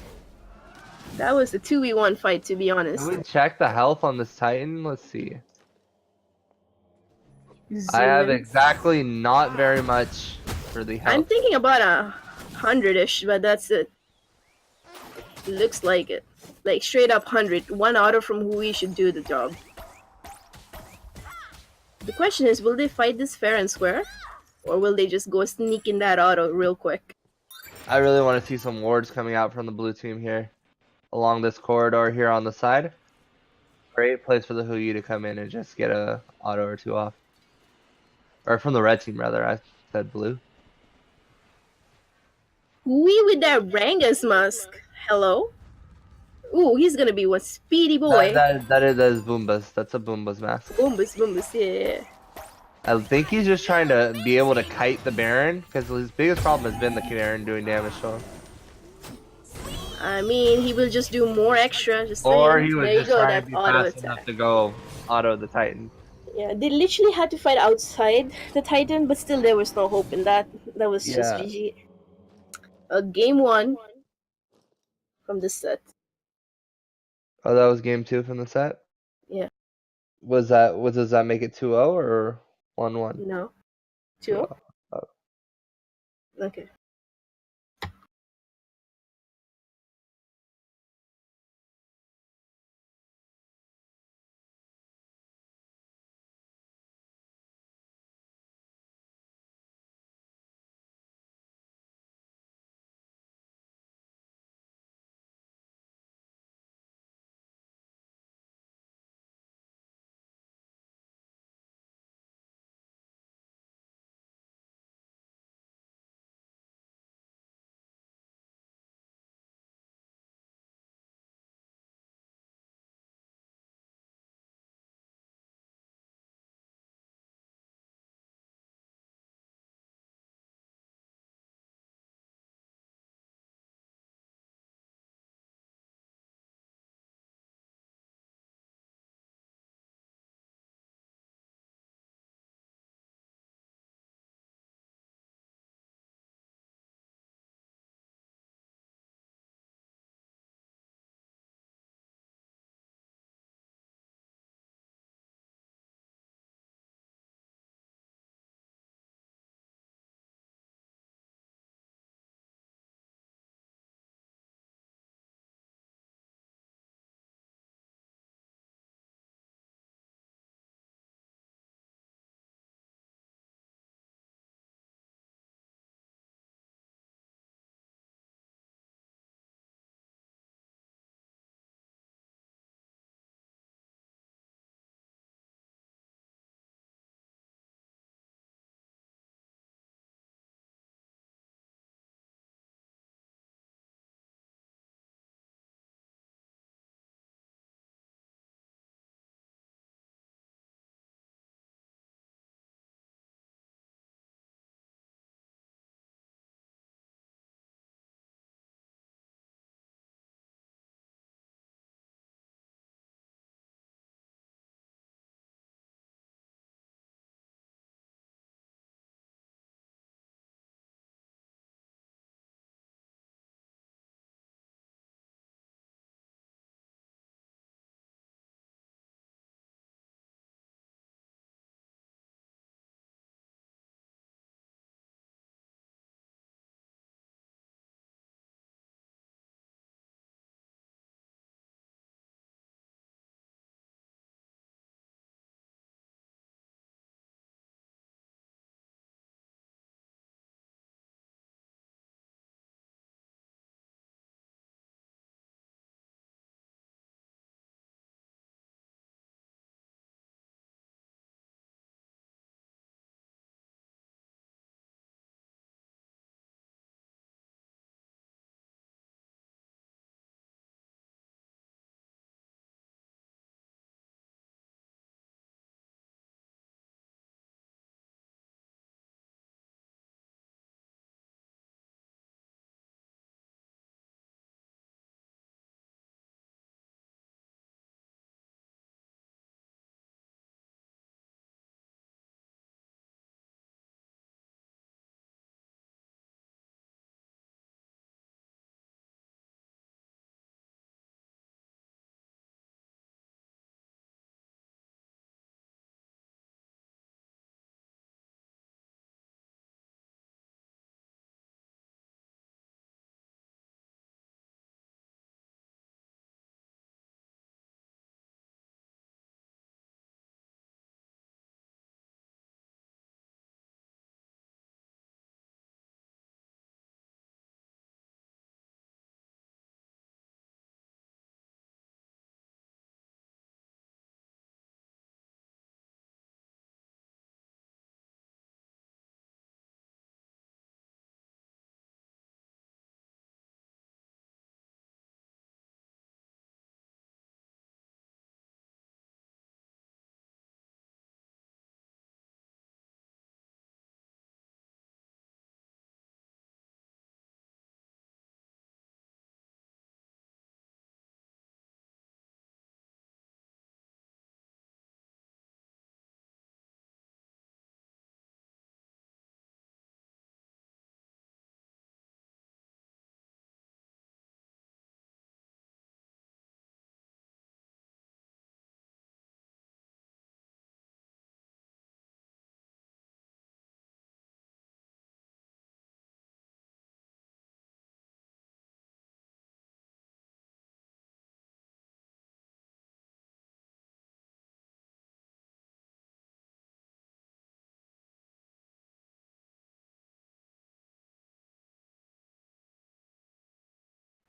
That was a 2v1 fight, to be honest. Can we check the health on this Titan? Let's see. Zoom I have in. exactly not very much for the health. I'm thinking about 100-ish, but that's it. Looks like it. Like straight up 100. One auto from Hui should do the job. The question is, will they fight this fair and square? Or will they just go sneak in that auto real quick? I really want to see some wards coming out from the blue team here. Along this corridor here on the side. Great place for the Huyu to come in and just get a auto or two off. Or from the red team rather, I said blue. Hui with that Rangus mask. Hello? Ooh, he's gonna be one speedy boy. That is Boomba's. That's a Boomba's mask. Boombus, Boombus, yeah. I think he's just trying to be able to kite the Baron, because his biggest problem has been the Baron doing damage to him. I mean, he will just do more extra. Just Or saying. he was There you just go, trying that to be auto fast attack. enough to go auto the Titan. Yeah, they literally had to fight outside the Titan, but still there was no hope in that. That was just Yeah. GG. Game 1 from this set. Oh, that was game 2 from the set? Yeah. Does that make it 2-0 or 1-1? No. 2? Oh. Okay.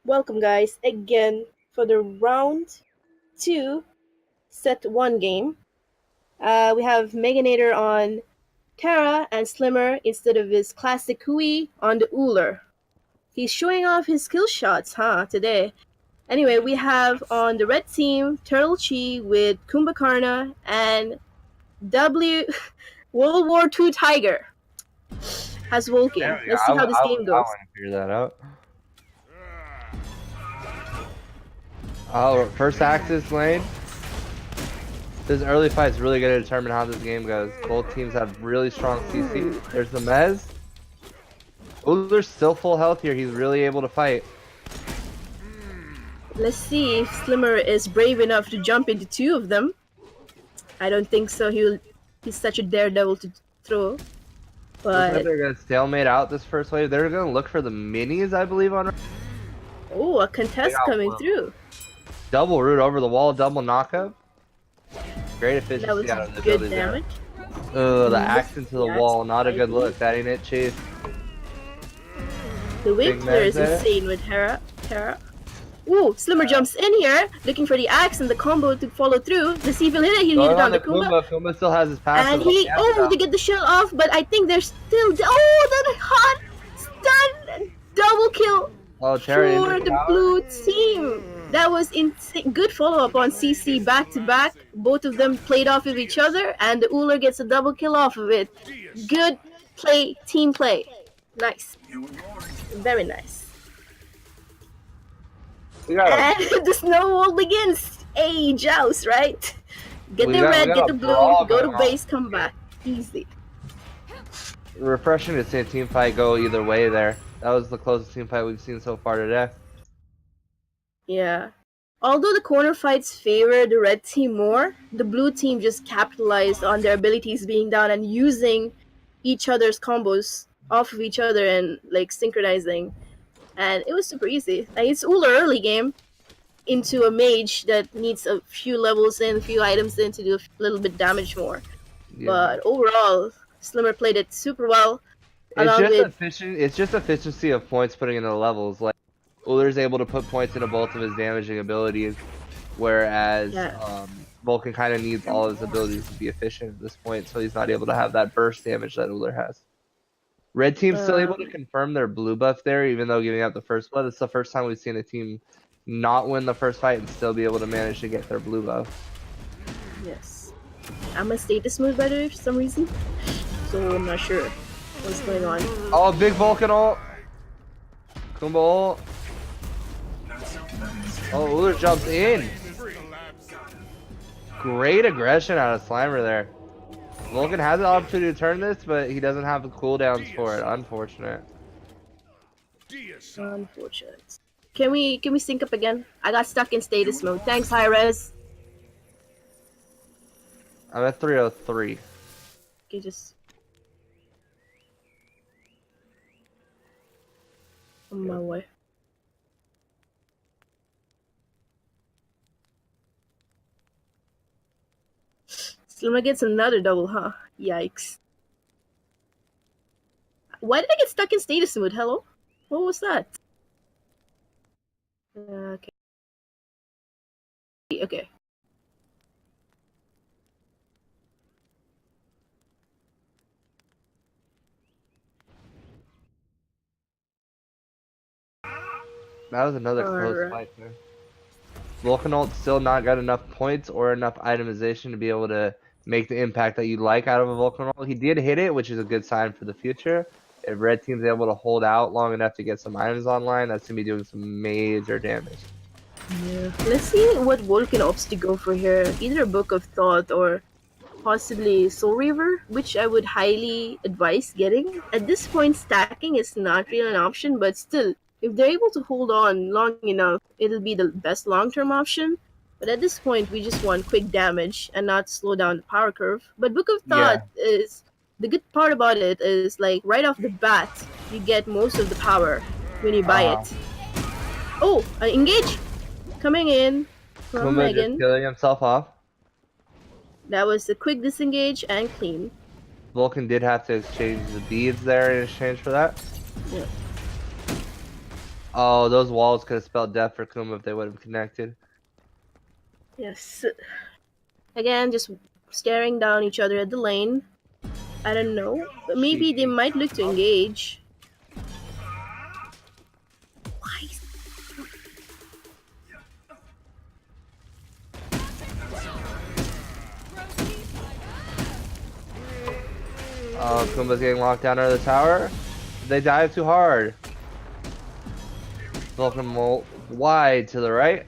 Welcome, guys, again for the round 2, set 1 game. We have Meganator on Terra and Slimmer instead of his classic Hui on the Uller. He's showing off his skill shots, today. Anyway, we have on the red team Turtle Chi with Kumbhakarna and W World War II Tiger has Vulcan. There we go. Let's see how this I game goes. want to figure that out. Oh, first Axis lane. This early fight is really going to determine how this game goes. Both teams have really strong CC. There's the Mez. Ullr's still full health here. He's really able to fight. Let's see if Slimmer is brave enough to jump into 2 of them. I don't think so. He's such a daredevil to throw. Looks But like they're going to stalemate out this first wave. They're going to look for the minis, I believe, on. oh, a contest coming through. Double root over the wall, double knockup. Great efficiency That was out of the good ability there. damage. The axe into the The wall, axe, not a good I look. That ain't it, Chase. The wave Big clear is Mez there. insane with Terra. Ooh, Slimmer jumps in here, looking for the axe and the combo to follow through. Let's see if he'll hit it. He'll hit Going it on on the the Kumba. Kumba still has his passive. And he, they get the shell off, but I think they're still, that hot stun, double kill Oh, Terry for into the tower. blue team. That was insane. Good follow-up on CC back to back. Both of them played off of each other, and the Uller gets a double kill off of it. Good play, team play. Nice. Very nice. We got And the snowball begins. Hey, joust, right? Get We the got- we red, got get a the blue, brawl go to going on. base, come back. Easy. refreshing to see a team fight go either way there. That was the closest team fight we've seen so far today. Yeah. Although the corner fights favor the red team more, the blue team just capitalized on their abilities being down and using each other's combos off of each other and like synchronizing. And it was super easy. Like, it's Uller early game into a mage that needs a few levels in, a few items in to do a little bit damage more. Yeah. But overall, Slimmer played it super well. It's along just with It's just efficiency of points putting into the levels. Like Uller's able to put points into both of his damaging abilities, whereas Yeah. Vulcan kind of needs all his abilities to be efficient at this point, so he's not able to have that burst damage that Uller has. Red team's still able to confirm their blue buff there, even though giving up the first blood. It's the first time we've seen a team not win the first fight and still be able to manage to get their blue buff. yes. I'm a status mode by the way for some reason, so I'm not sure what's going on. Oh, big Vulcan ult! Kumba ult! Oh, Uller jumps in! Great aggression out of Slimer there. Vulcan has the opportunity to turn this, but he doesn't have the cooldowns for it. Unfortunate. Unfortunate. Can we sync up again? I got stuck in status mode. Thanks, high res. I'm at 303. Okay, just on my way. Slimmer gets another double, huh? Yikes. Why did I get stuck in status mode? Hello? What was that? Okay. Okay. That was another close Alright. fight there. Vulcan ult still not got enough points or enough itemization to be able to make the impact that you'd like out of a Vulcan ult. He did hit it, which is a good sign for the future. If red team's able to hold out long enough to get some items online, that's gonna be doing some major damage. Yeah. Let's see what Vulcan opts to go for here. Either Book of Thought or possibly Soul Reaver, which I would highly advise getting. At this point, stacking is not really an option, but still, if they're able to hold on long enough, it'll be the best long-term option. But at this point, we just want quick damage and not slow down the power curve. But Book of Thought is... The good part about it is, like, right off the bat, you get most of the power when you buy it. Oh, engage! Coming in from Kumba just Megan. killing himself off. That was a quick disengage and clean. Vulcan did have to exchange the beads there in exchange for that. Yeah. Oh, those walls could have spelled death for Kuma if they would have connected. Yes. Again, just staring down each other at the lane. I don't know. But maybe they Cheeky. might look to engage. Why? Oh, Kuma's getting locked down under the tower. They dive too hard. Vulcan wide to the right.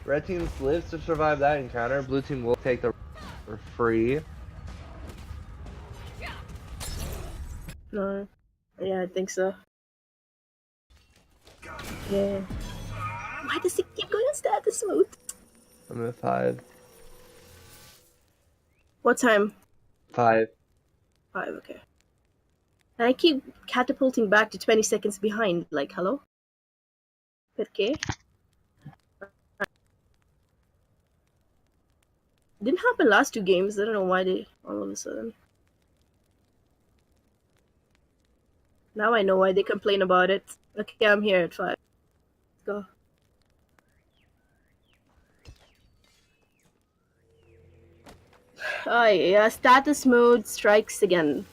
Red team lives to survive that encounter. Blue team will take the for free. No. Yeah, I think so. Yeah. Why does he keep going status mode? I'm at 5. What time? 5. 5, okay. And I keep catapulting back to 20 seconds behind. Like, hello? Okay. Didn't happen last 2 games. I don't know why they all of a sudden. Now I know why they complain about it. Okay, I'm here at 5. Let's go. Oh yeah, status mode strikes again.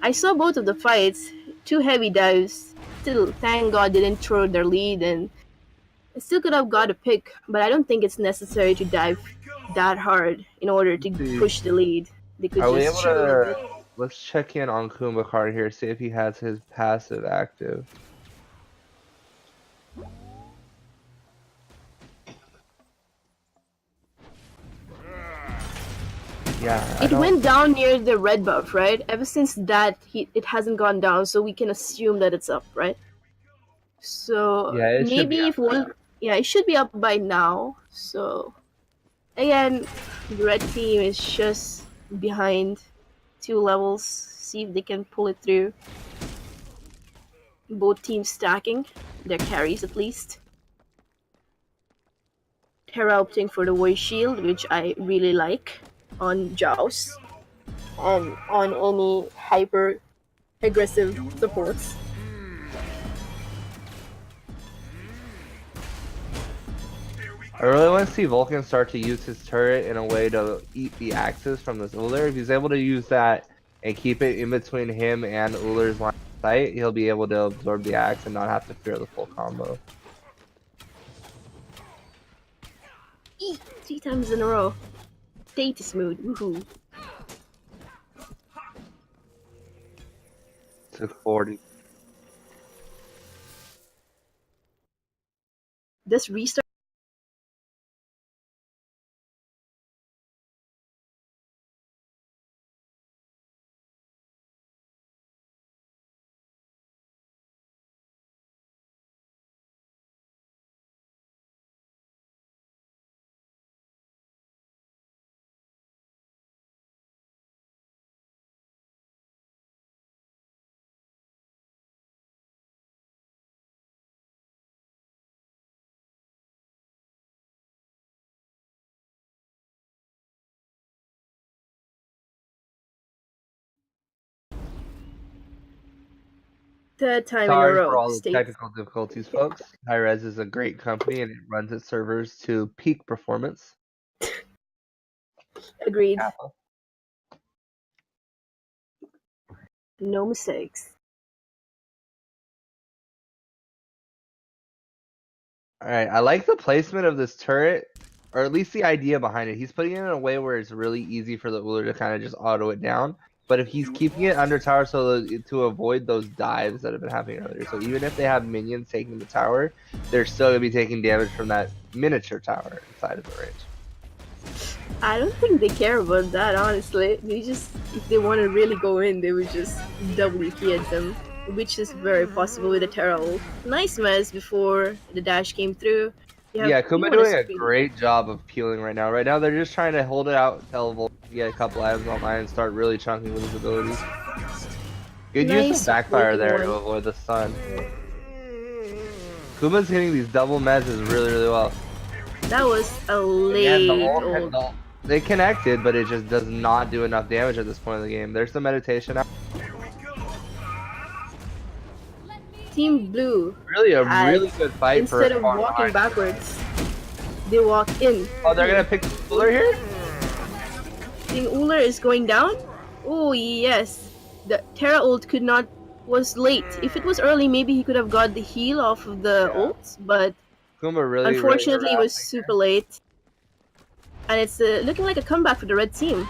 I saw both of the fights. 2 heavy dives. Still, thank God they didn't throw their lead, and I still could have got a pick, but I don't think it's necessary to dive that hard in order to push the lead. They could Are we just able chill a bit. to? Let's check in on Kuma card here. See if he has his passive active. Yeah, It went down near the red buff, right? Ever since that, it hasn't gone down, so we can assume that it's up, right? So Yeah, it should be maybe up if one, yeah, it should be up by now. So again, the red team is just behind 2 levels. See if they can pull it through. Both teams stacking their carries at least. Terra opting for the voice shield, which I really like on Jaws and on any hyper aggressive supports. I really want to see Vulcan start to use his turret in a way to eat the axes from this Uller. If he's able to use that and keep it in between him and Uller's line of sight, he'll be able to absorb the axe and not have to fear the full combo. 3 times in a row. Status mode, woohoo. Took 40. This restart. Third time in a Sorry for row. all the States. technical difficulties, folks. Hi-Rez is a great company and it runs its servers to peak performance. Agreed. Kappa. No mistakes. Alright, I like the placement of this turret, or at least the idea behind it. He's putting it in a way where it's really easy for the Uller to kind of just auto it down. But if he's keeping it under tower so to avoid those dives that have been happening earlier. So even if they have minions taking the tower, they're still going to be taking damage from that miniature tower inside of the range. I don't think they care about that, honestly. They just, if they want to really go in, they would just double key at them, which is very possible with the Terra ult. Nice mess before the dash came through. Yeah, Kuma doing a great job of peeling right now. Right now, they're just trying to hold it out, tell Volt to get a couple items online and start really chunking with his abilities. Good use of backfire there to avoid the stun. Kuma's hitting these double mezzes really, really well. That was a late And They connected, but it just does not do enough damage at this point in the game. There's the meditation. Team Blue Really a had, really good fight for instead a of far walking line. backwards, they walk in. Oh, they're gonna pick Uller here? Think Uller is going down? Oh yes. The Terra ult was late. If it was early, maybe he could have got the heal off of the ult, but Kuma really, unfortunately it was harassing super late. And it's looking like a comeback for the red team.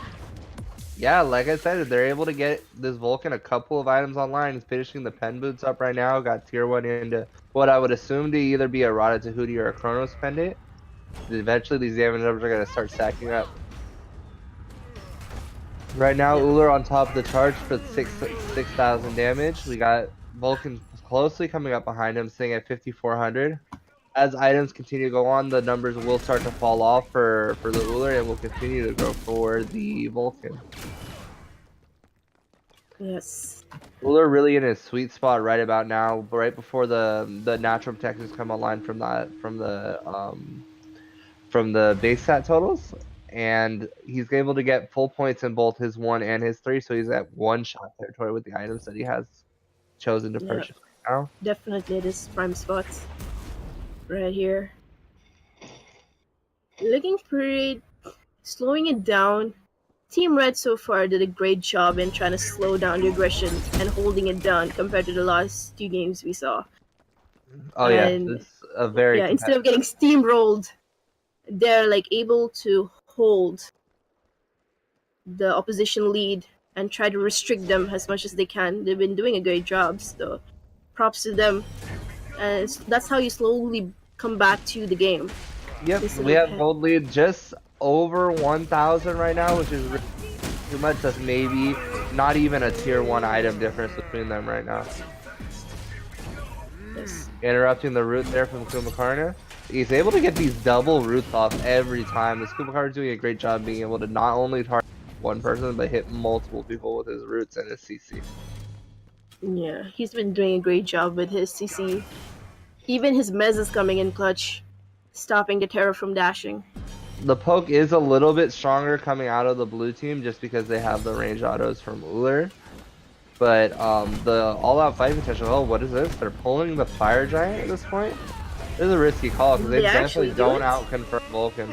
Yeah, like I said, they're able to get this Vulcan a couple of items online. He's finishing the pen boots up right now. Got tier 1 into what I would assume to either be a Rada Tahuti or a Chronos pendant. Eventually, these damage numbers are going to start stacking up. Right now, Uller on top of the charge for 6,000 damage. We got Vulcan closely coming up behind him, sitting at 5,400. As items continue to go on, the numbers will start to fall off for the Uller, and will continue to go for the Vulcan. Yes. Uller really in his sweet spot right about now, right before the natural protections come online from the base stat totals, and he's able to get full points in both his 1 and his 3, so he's at 1-shot territory with the items that he has chosen to purchase right now. Definitely this prime spot. Right here. Looking pretty, slowing it down. Team Red so far did a great job in trying to slow down the aggression and holding it down compared to the last 2 games we saw. Oh And, yeah, it's a very instead of getting steamrolled, they're like able to hold the opposition lead and try to restrict them as much as they can. They've been doing a great job, so props to them. And that's how you slowly come back to the game. Yep, we have gold lead just over 1,000 right now, which is really too much. That's maybe not even a tier 1 item difference between them right now. Yes. Interrupting the root there from Kumakarna. He's able to get these double roots off every time. This Kumakarna is doing a great job being able to not only target one person, but hit multiple people with his roots and his CC. Yeah, he's been doing a great job with his CC. Even his Mez is coming in clutch, stopping the Terra from dashing. The poke is a little bit stronger coming out of the blue team just because they have the range autos from Uller. But the all-out fight potential, oh, what is this? They're pulling the Fire Giant at this point? This is a risky call because they definitely don't out-confirm Vulcan.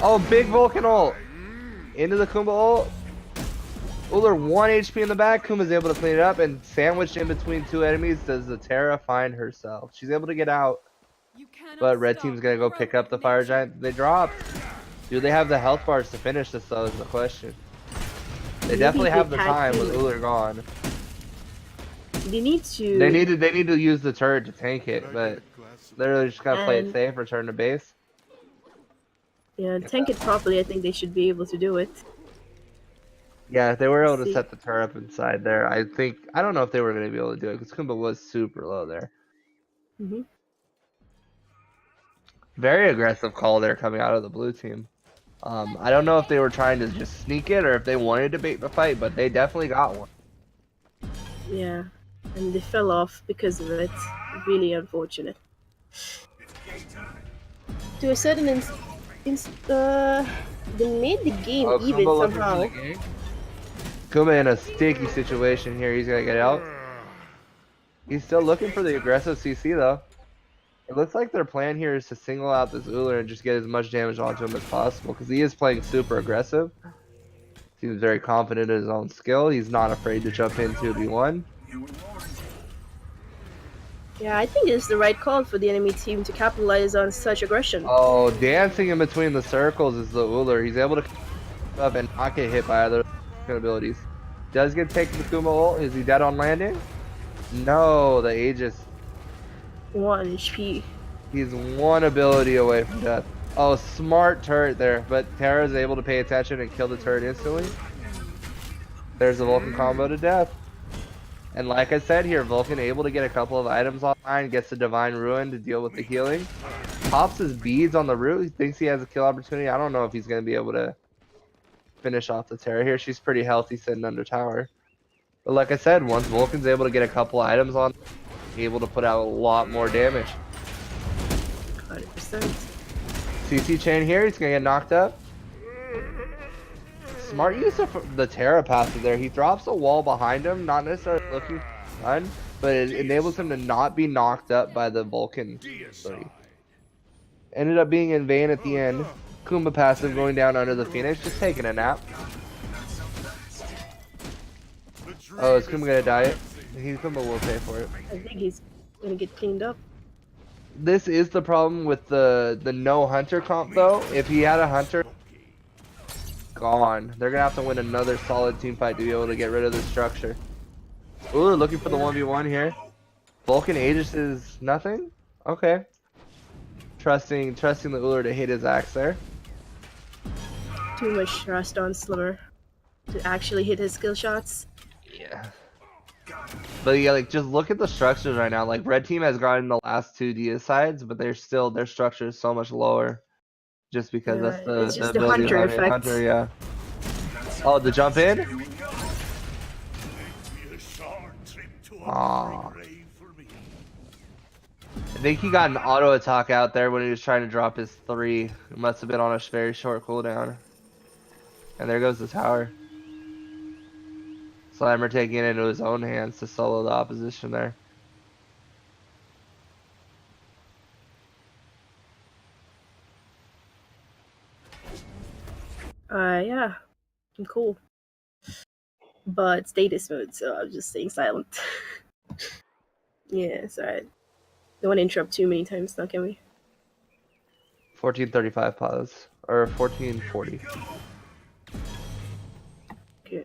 Oh, big Vulcan ult! Into the Kumba ult. Uller 1 HP in the back. Kuma's able to clean it up, and sandwiched in between 2 enemies does the Terra find herself. She's able to get out, but red team's gonna go pick up the Fire Giant they dropped. Do they have the health bars to finish this though is the question. They definitely have the time with Uller gone. They need to... They need to use the turret to tank it, but they're just gonna play it safe, return to base. Yeah, tank it properly, I think they should be able to do it. Yeah, if they were able to set the turret up inside there, I don't know if they were going to be able to do it, because Kumba was super low there. Mm-hmm. Very aggressive call there coming out of the blue team. I don't know if they were trying to just sneak it, or if they wanted to bait the fight, but they definitely got one. Yeah, and they fell off because of it. Really unfortunate. To a certain they made the game even somehow. Kuma in a sticky situation here. He's gonna get out. He's still looking for the aggressive CC though. It looks like their plan here is to single out this Uller and just get as much damage onto him as possible, because he is playing super aggressive. Seems very confident in his own skill. He's not afraid to jump in 2v1. Yeah, I think it's the right call for the enemy team to capitalize on such aggression. Oh, dancing in between the circles is the Uller. He's able to up and not get hit by other abilities. Does get taken to Kuma ult. Is he dead on landing? No, the Aegis. 1 HP. He's 1 ability away from death. Oh, smart turret there, but Terra's able to pay attention and kill the turret instantly. There's the Vulcan combo to death. And like I said here, Vulcan able to get a couple of items online, gets the Divine Ruin to deal with the healing. Pops his beads on the root. He thinks he has a kill opportunity. I don't know if he's going to be able to finish off the Terra here. She's pretty healthy sitting under tower. But like I said, once Vulcan's able to get a couple items on, able to put out a lot more damage. 100%. CC chain here, he's gonna get knocked up. Smart use of the Terra passive there. He drops a wall behind him, not necessarily looking for fun, but it enables him to not be knocked up by the Vulcan. Ended up being in vain at the end. Kumba passive going down under the Phoenix, just taking a nap. Oh, is Kumba gonna die? Kumba will pay for it. I think he's gonna get cleaned up. This is the problem with the no hunter comp though. If he had a hunter, gone. They're gonna have to win another solid team fight to be able to get rid of this structure. Ooh, looking for the 1v1 here. Vulcan Aegis is nothing? Okay. Trusting the Uller to hit his axe there. Too much trust on Slimmer to actually hit his skill shots. Yeah. But yeah, like just look at the structures right now. Like red team has gotten the last 2 deicides, but they're still their structure is so much lower. Just because that's the, it's just the ability hunter of having a effect. hunter, yeah. Oh, the jump in? Aww. I think he got an auto attack out there when he was trying to drop his 3. It must have been on a very short cooldown. And there goes the tower. Slimer taking it into his own hands to solo the opposition there. Yeah, I'm cool. But status mode, so I'm just staying silent. Yeah, it's alright. Don't want to interrupt too many times now, can we? 1435 pause. Or 1440. Okay.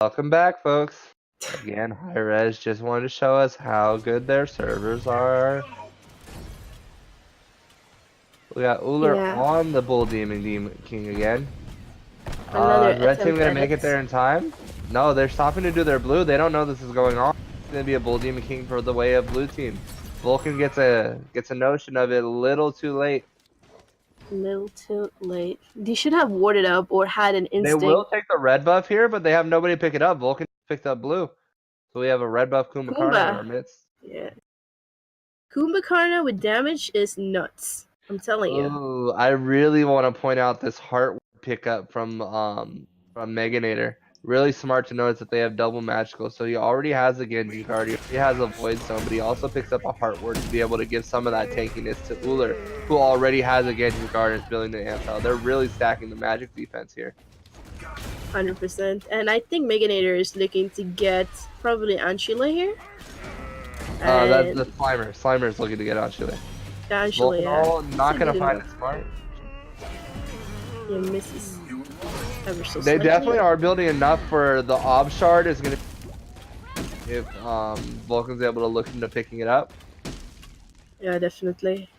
Welcome back, folks. Again, Hi-Rez just wanted to show us how good their servers are. We got Uller on the Bull Demon King again. Red team gonna make it there in time? No, they're stopping to do their blue. They don't know this is going on. It's gonna be a Bull Demon King for the way of blue team. Vulcan gets a notion of it a little too late. Little too late. They should have warded up or had an instinct. They will take the red buff here, but they have nobody pick it up. Vulcan picked up blue. So we have a red buff Kumbhakarna in our midst. Yeah. Kumbhakarna with damage is nuts. I'm telling you. Ooh, I really want to point out this heart pickup from Meganator. Really smart to notice that they have double magical. So he already has a Genji card, he already has a Void Stone, but he also picks up a Heart Word to be able to give some of that tankiness to Uller, who already has a Genji card and is building the Ampel. They're really stacking the magic defense here. 100%. And I think Meganator is looking to get probably Anshula here. That's the Slimer. Slimer is looking to get Anshula. Anshula, yeah. Not going to find it smart. Yeah, misses. They definitely are building enough for the Ob Shard is going to... if Vulcan's able to look into picking it up. Yeah, definitely.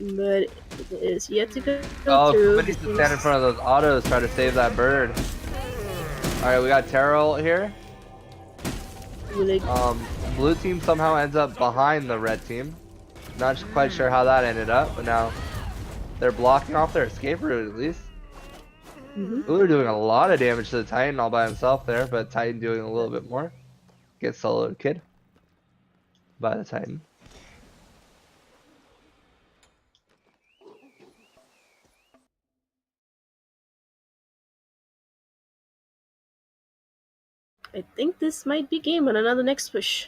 But it is yet to go Oh, through. Kuma needs to stand in front of those autos, try to save that bird. Alright, we got Terrell here. Blue team somehow ends up behind the red team. Not quite sure how that ended up, but now they're blocking off their escape route at least. Ooh, they're doing a lot of damage to the Titan all by himself there, but Titan doing a little bit more. Gets soloed kid by the Titan. I think this might be game on another next push.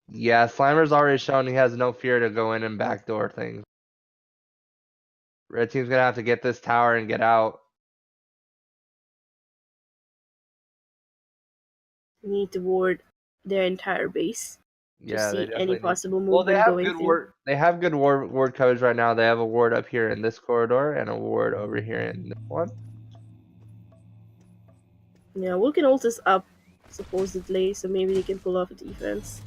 Yeah, Slimer's already shown he has no fear to go in and backdoor things. Red team's gonna have to get this tower and get out. We need to ward their entire base to Yeah, they see definitely any need. possible Well, they movement have going good through. ward. They have good ward coverage right now. They have a ward up here in this corridor and a ward over here in this one. Yeah, Vulcan ult is up, supposedly, so maybe they can pull off a defense.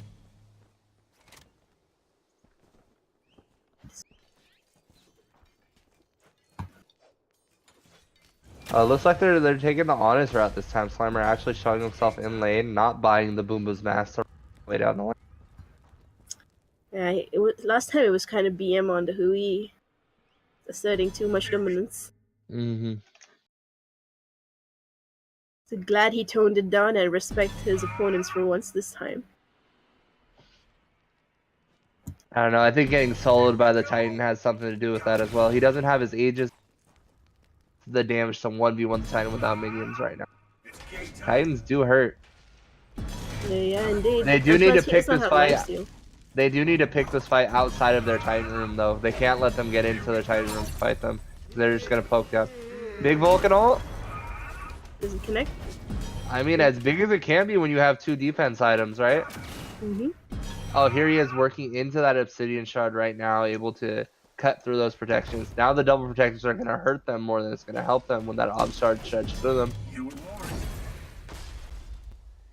Looks like they're taking the honest route this time. Slimer actually showing himself in lane, not buying the Boomba's master way down the lane. Yeah, last time it was kind of BM on the Hui, asserting too much dominance. So glad he toned it down and respect his opponents for once this time. I don't know. I think getting soloed by the Titan has something to do with that as well. He doesn't have his Aegis, the damage to 1v1 the Titan without minions right now. Titans do hurt. Yeah, indeed. They do need to pick not this have fight. lifesteal. They do need to pick this fight outside of their Titan room, though. They can't let them get into their Titan room to fight them. They're just gonna poke down. Big Vulcan ult? Does it connect? I mean, as big as it can be when you have 2 defense items, right? Oh, here he is working into that Obsidian Shard right now, able to cut through those protections. Now the double protections are gonna hurt them more than it's gonna help them when that Ob Shard stretches through them.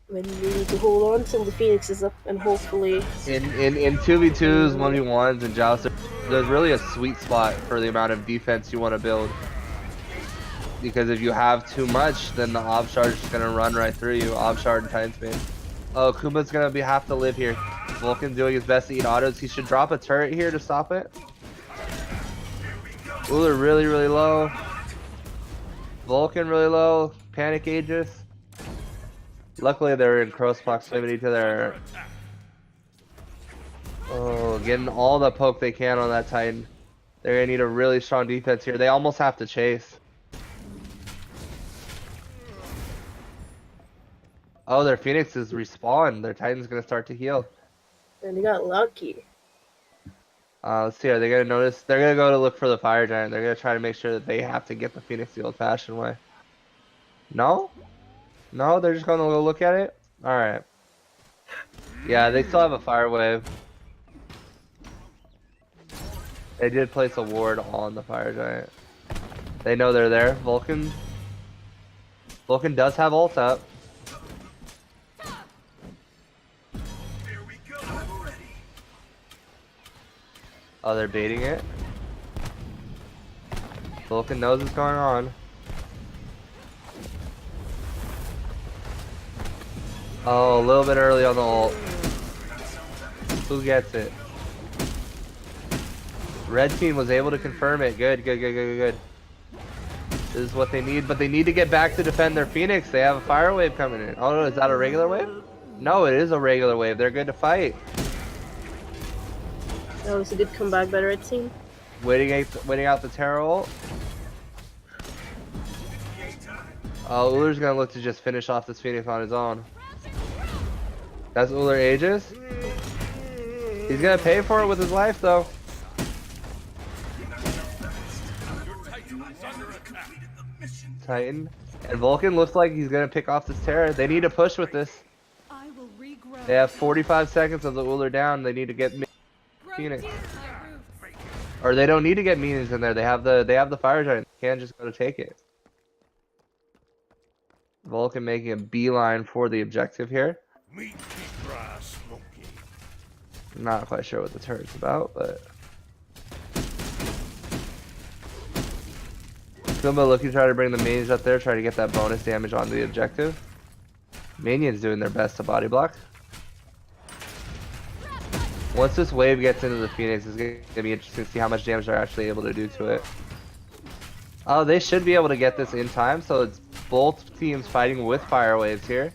When we need to hold on till the Phoenix is up and hopefully... In 2v2s, 1v1s, and Joust, there's really a sweet spot for the amount of defense you want to build. Because if you have too much, then the Ob Shard is just going to run right through you. Ob Shard and Titan Space. Oh, Kuma's going to have to live here. Vulcan's doing his best to eat autos. He should drop a turret here to stop it. Ooh, they're really, really low. Vulcan really low. Panic Aegis. Luckily, they're in close proximity to their... Oh, getting all the poke they can on that Titan. They're going to need a really strong defense here. They almost have to chase. Oh, their Phoenix is respawned. Their Titan's going to start to heal. And they got lucky. Let's see. Are they going to notice? They're going to go to look for the Fire Giant. They're going to try to make sure that they have to get the Phoenix the old-fashioned way. No? No, they're just going to go look at it? Alright. Yeah, they still have a Fire Wave. They did place a ward on the Fire Giant. They know they're there. Vulcan does have ult up. Oh, they're baiting it. Vulcan knows what's going on. Oh, a little bit early on the ult. Who gets it? Red team was able to confirm it. Good, good, good, good, good. This is what they need, but they need to get back to defend their Phoenix. They have a fire wave coming in. Oh no, is that a regular wave? No, it is a regular wave. They're good to fight. That was a good comeback by the red team. Waiting out the Terra ult. Oh, Ullr's gonna look to just finish off this Phoenix on his own. That's Ullr Aegis. He's gonna pay for it with his life though. Titan. And Vulcan looks like he's gonna pick off this Terra. They need to push with this. They have 45 seconds of the Ullr down. They need to get Phoenix. Or they don't need to get minions in there. They have the Fire Giant. They can't just go to take it. Vulcan making a beeline for the objective here. Meat keep dry smoky. Not quite sure what the turret's about, but Kumba looking to try to bring the minions up there, try to get that bonus damage on the objective. Minions doing their best to body block. Once this wave gets into the Phoenix, it's going to be interesting to see how much damage they're actually able to do to it. Oh, they should be able to get this in time, so it's both teams fighting with fire waves here.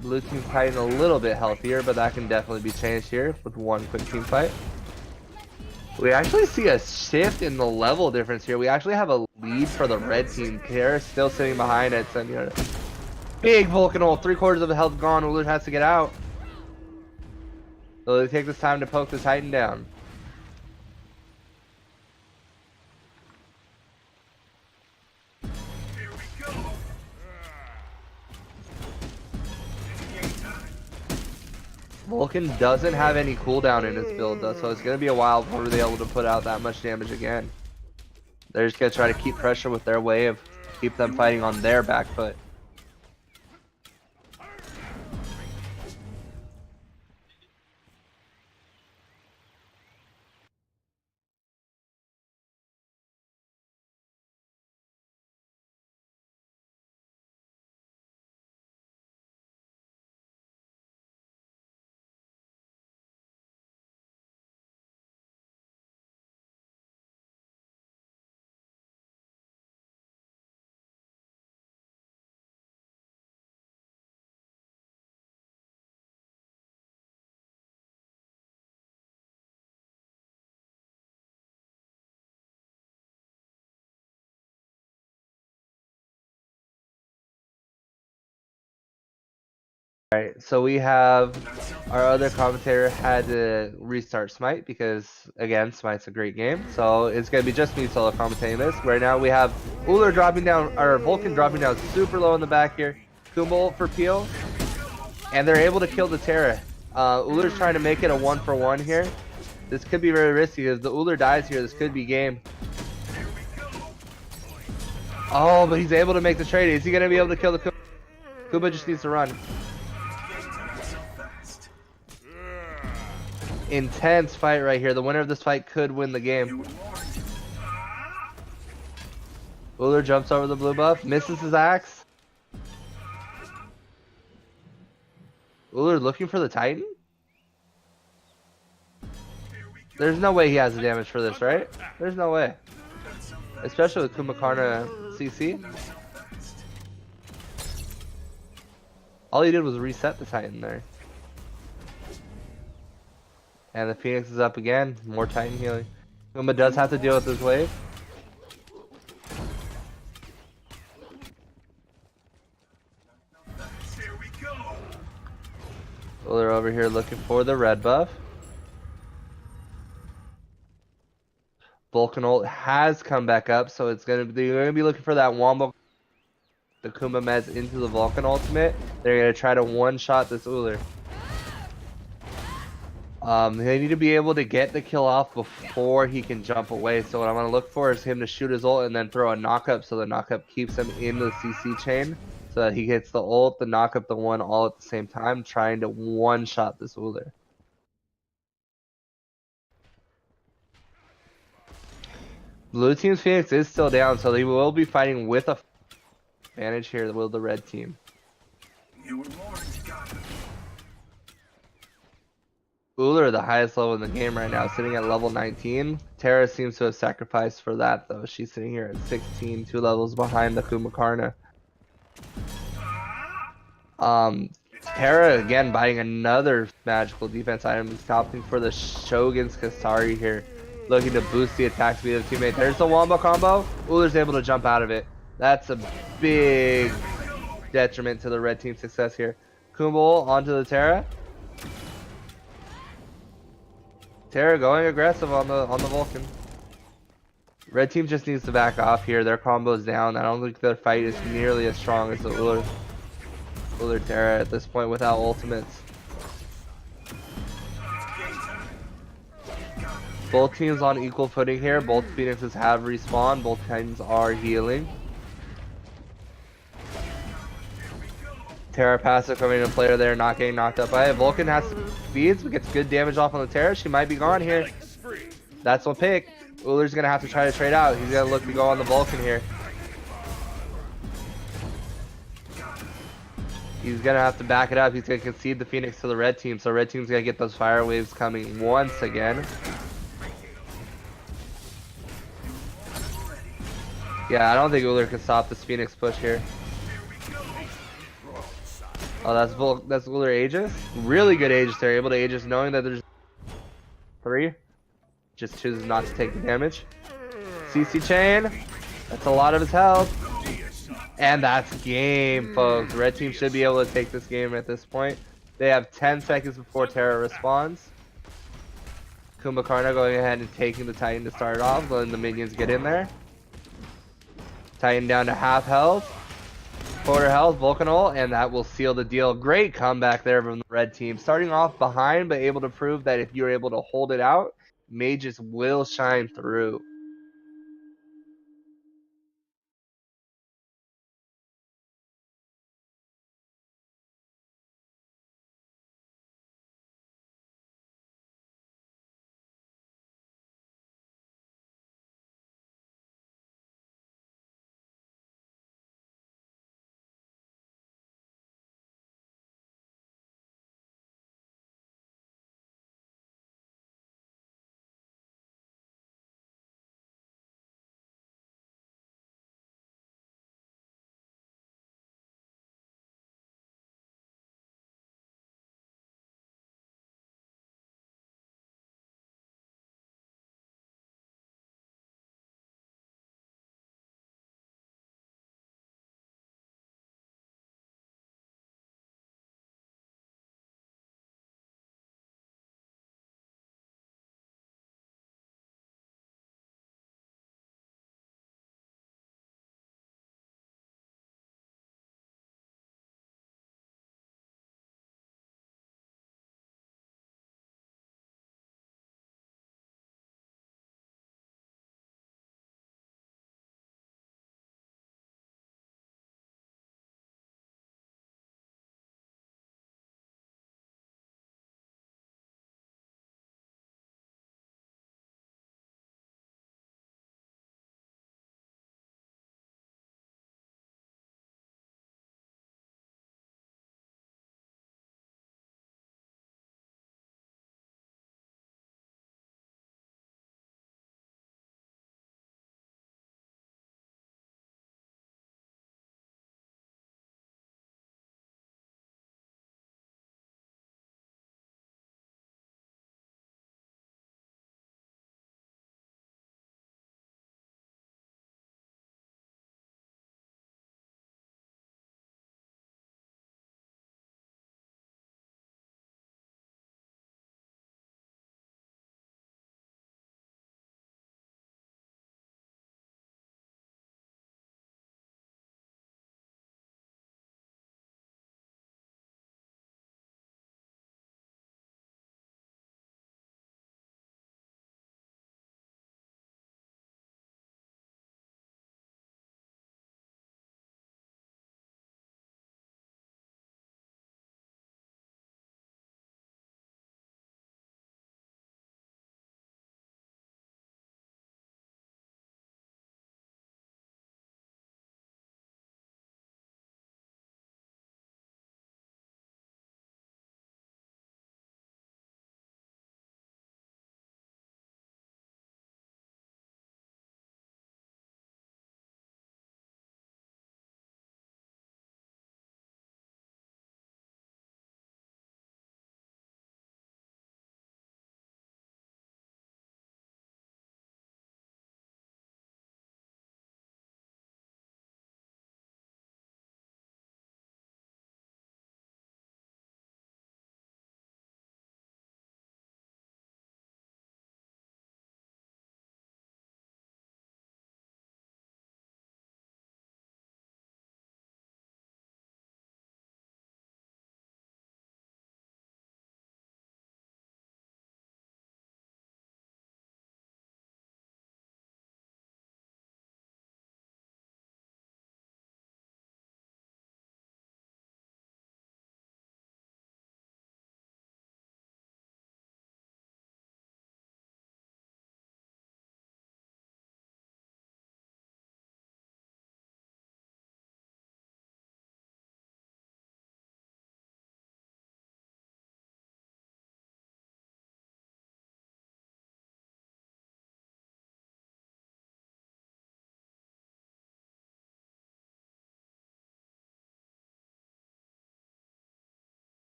Blue team's fighting a little bit healthier, but that can definitely be changed here with one quick team fight. We actually see a shift in the level difference here. We actually have a lead for the red team. Kara's still sitting behind it, so, you know, big Vulcan ult, 3/4 of the health gone. Ullr has to get out. So they take this time to poke the Titan down. Here we go. Vulcan doesn't have any cooldown in his build though, so it's going to be a while before they're able to put out that much damage again. They're just going to try to keep pressure with their wave, keep them fighting on their back foot. Alright, so we have our other commentator had to restart Smite because, again, Smite's a great game. So it's going to be just me solo commentating this. Right now we have Ullr dropping down, or Vulcan dropping down super low in the back here. Kumbo for Peel. And they're able to kill the Terra. Ullr's trying to make it a 1-for-1 here. This could be very risky because the Ullr dies here. This could be game. Oh, but he's able to make the trade. Is he going to be able to kill the Kumba? Kumba just needs to run. Intense fight right here. The winner of this fight could win the game. Ullr jumps over the blue buff, misses his axe. Ullr looking for the Titan? There's no way he has the damage for this, right? There's no way. Especially with Kumakarna CC. All he did was reset the Titan there. And the Phoenix is up again. More Titan healing. Kumba does have to deal with this wave. Ullr over here looking for the red buff. Vulcan ult has come back up, so it's they're gonna be looking for that wombo. The Kumba meds into the Vulcan ultimate. They're gonna try to one-shot this Ullr. They need to be able to get the kill off before he can jump away. So what I'm gonna look for is him to shoot his ult and then throw a knock-up, so the knock-up keeps him in the CC chain, so that he gets the ult, the knock-up, the one all at the same time, trying to one-shot this Ullr. Blue team's Phoenix is still down, so they will be fighting with a advantage here. Will the red team? Ullr, the highest level in the game right now, sitting at level 19. Terra seems to have sacrificed for that, though. She's sitting here at 16, 2 levels behind the Kumakarna. Terra, again, buying another magical defense item. He's opting for the Shogun's Kasari here, looking to boost the attack speed of the teammate. There's the wombo combo. Ullr's able to jump out of it. That's a big detriment to the red team's success here. Kumbo onto the Terra. Terra going aggressive on the Vulcan. Red team just needs to back off here. Their combo's down. I don't think their fight is nearly as strong as the Ullr Terra at this point without ultimates. Both teams on equal footing here. Both Phoenixes have respawned. Both teams are healing. Terra passive coming into player there, not getting knocked up by it. Vulcan has speeds, but gets good damage off on the Terra. She might be gone here. That's one pick. Ullr's gonna have to try to trade out. He's gonna look to go on the Vulcan here. He's gonna have to back it up. He's gonna concede the Phoenix to the red team, so red team's gonna get those fire waves coming once again. Yeah, I don't think Ullr can stop this Phoenix push here. Oh, that's Ullr Aegis. Really good Aegis there. Able to Aegis knowing that there's 3. Just chooses not to take the damage. CC chain. That's a lot of his health. And that's game, folks. Red team should be able to take this game at this point. They have 10 seconds before Terra responds. Kumbhakarna going ahead and taking the Titan to start off, letting the minions get in there. Titan down to half health. Quarter health, Vulcan ult, and that will seal the deal. Great comeback there from the red team. Starting off behind, but able to prove that if you're able to hold it out, mages will shine through.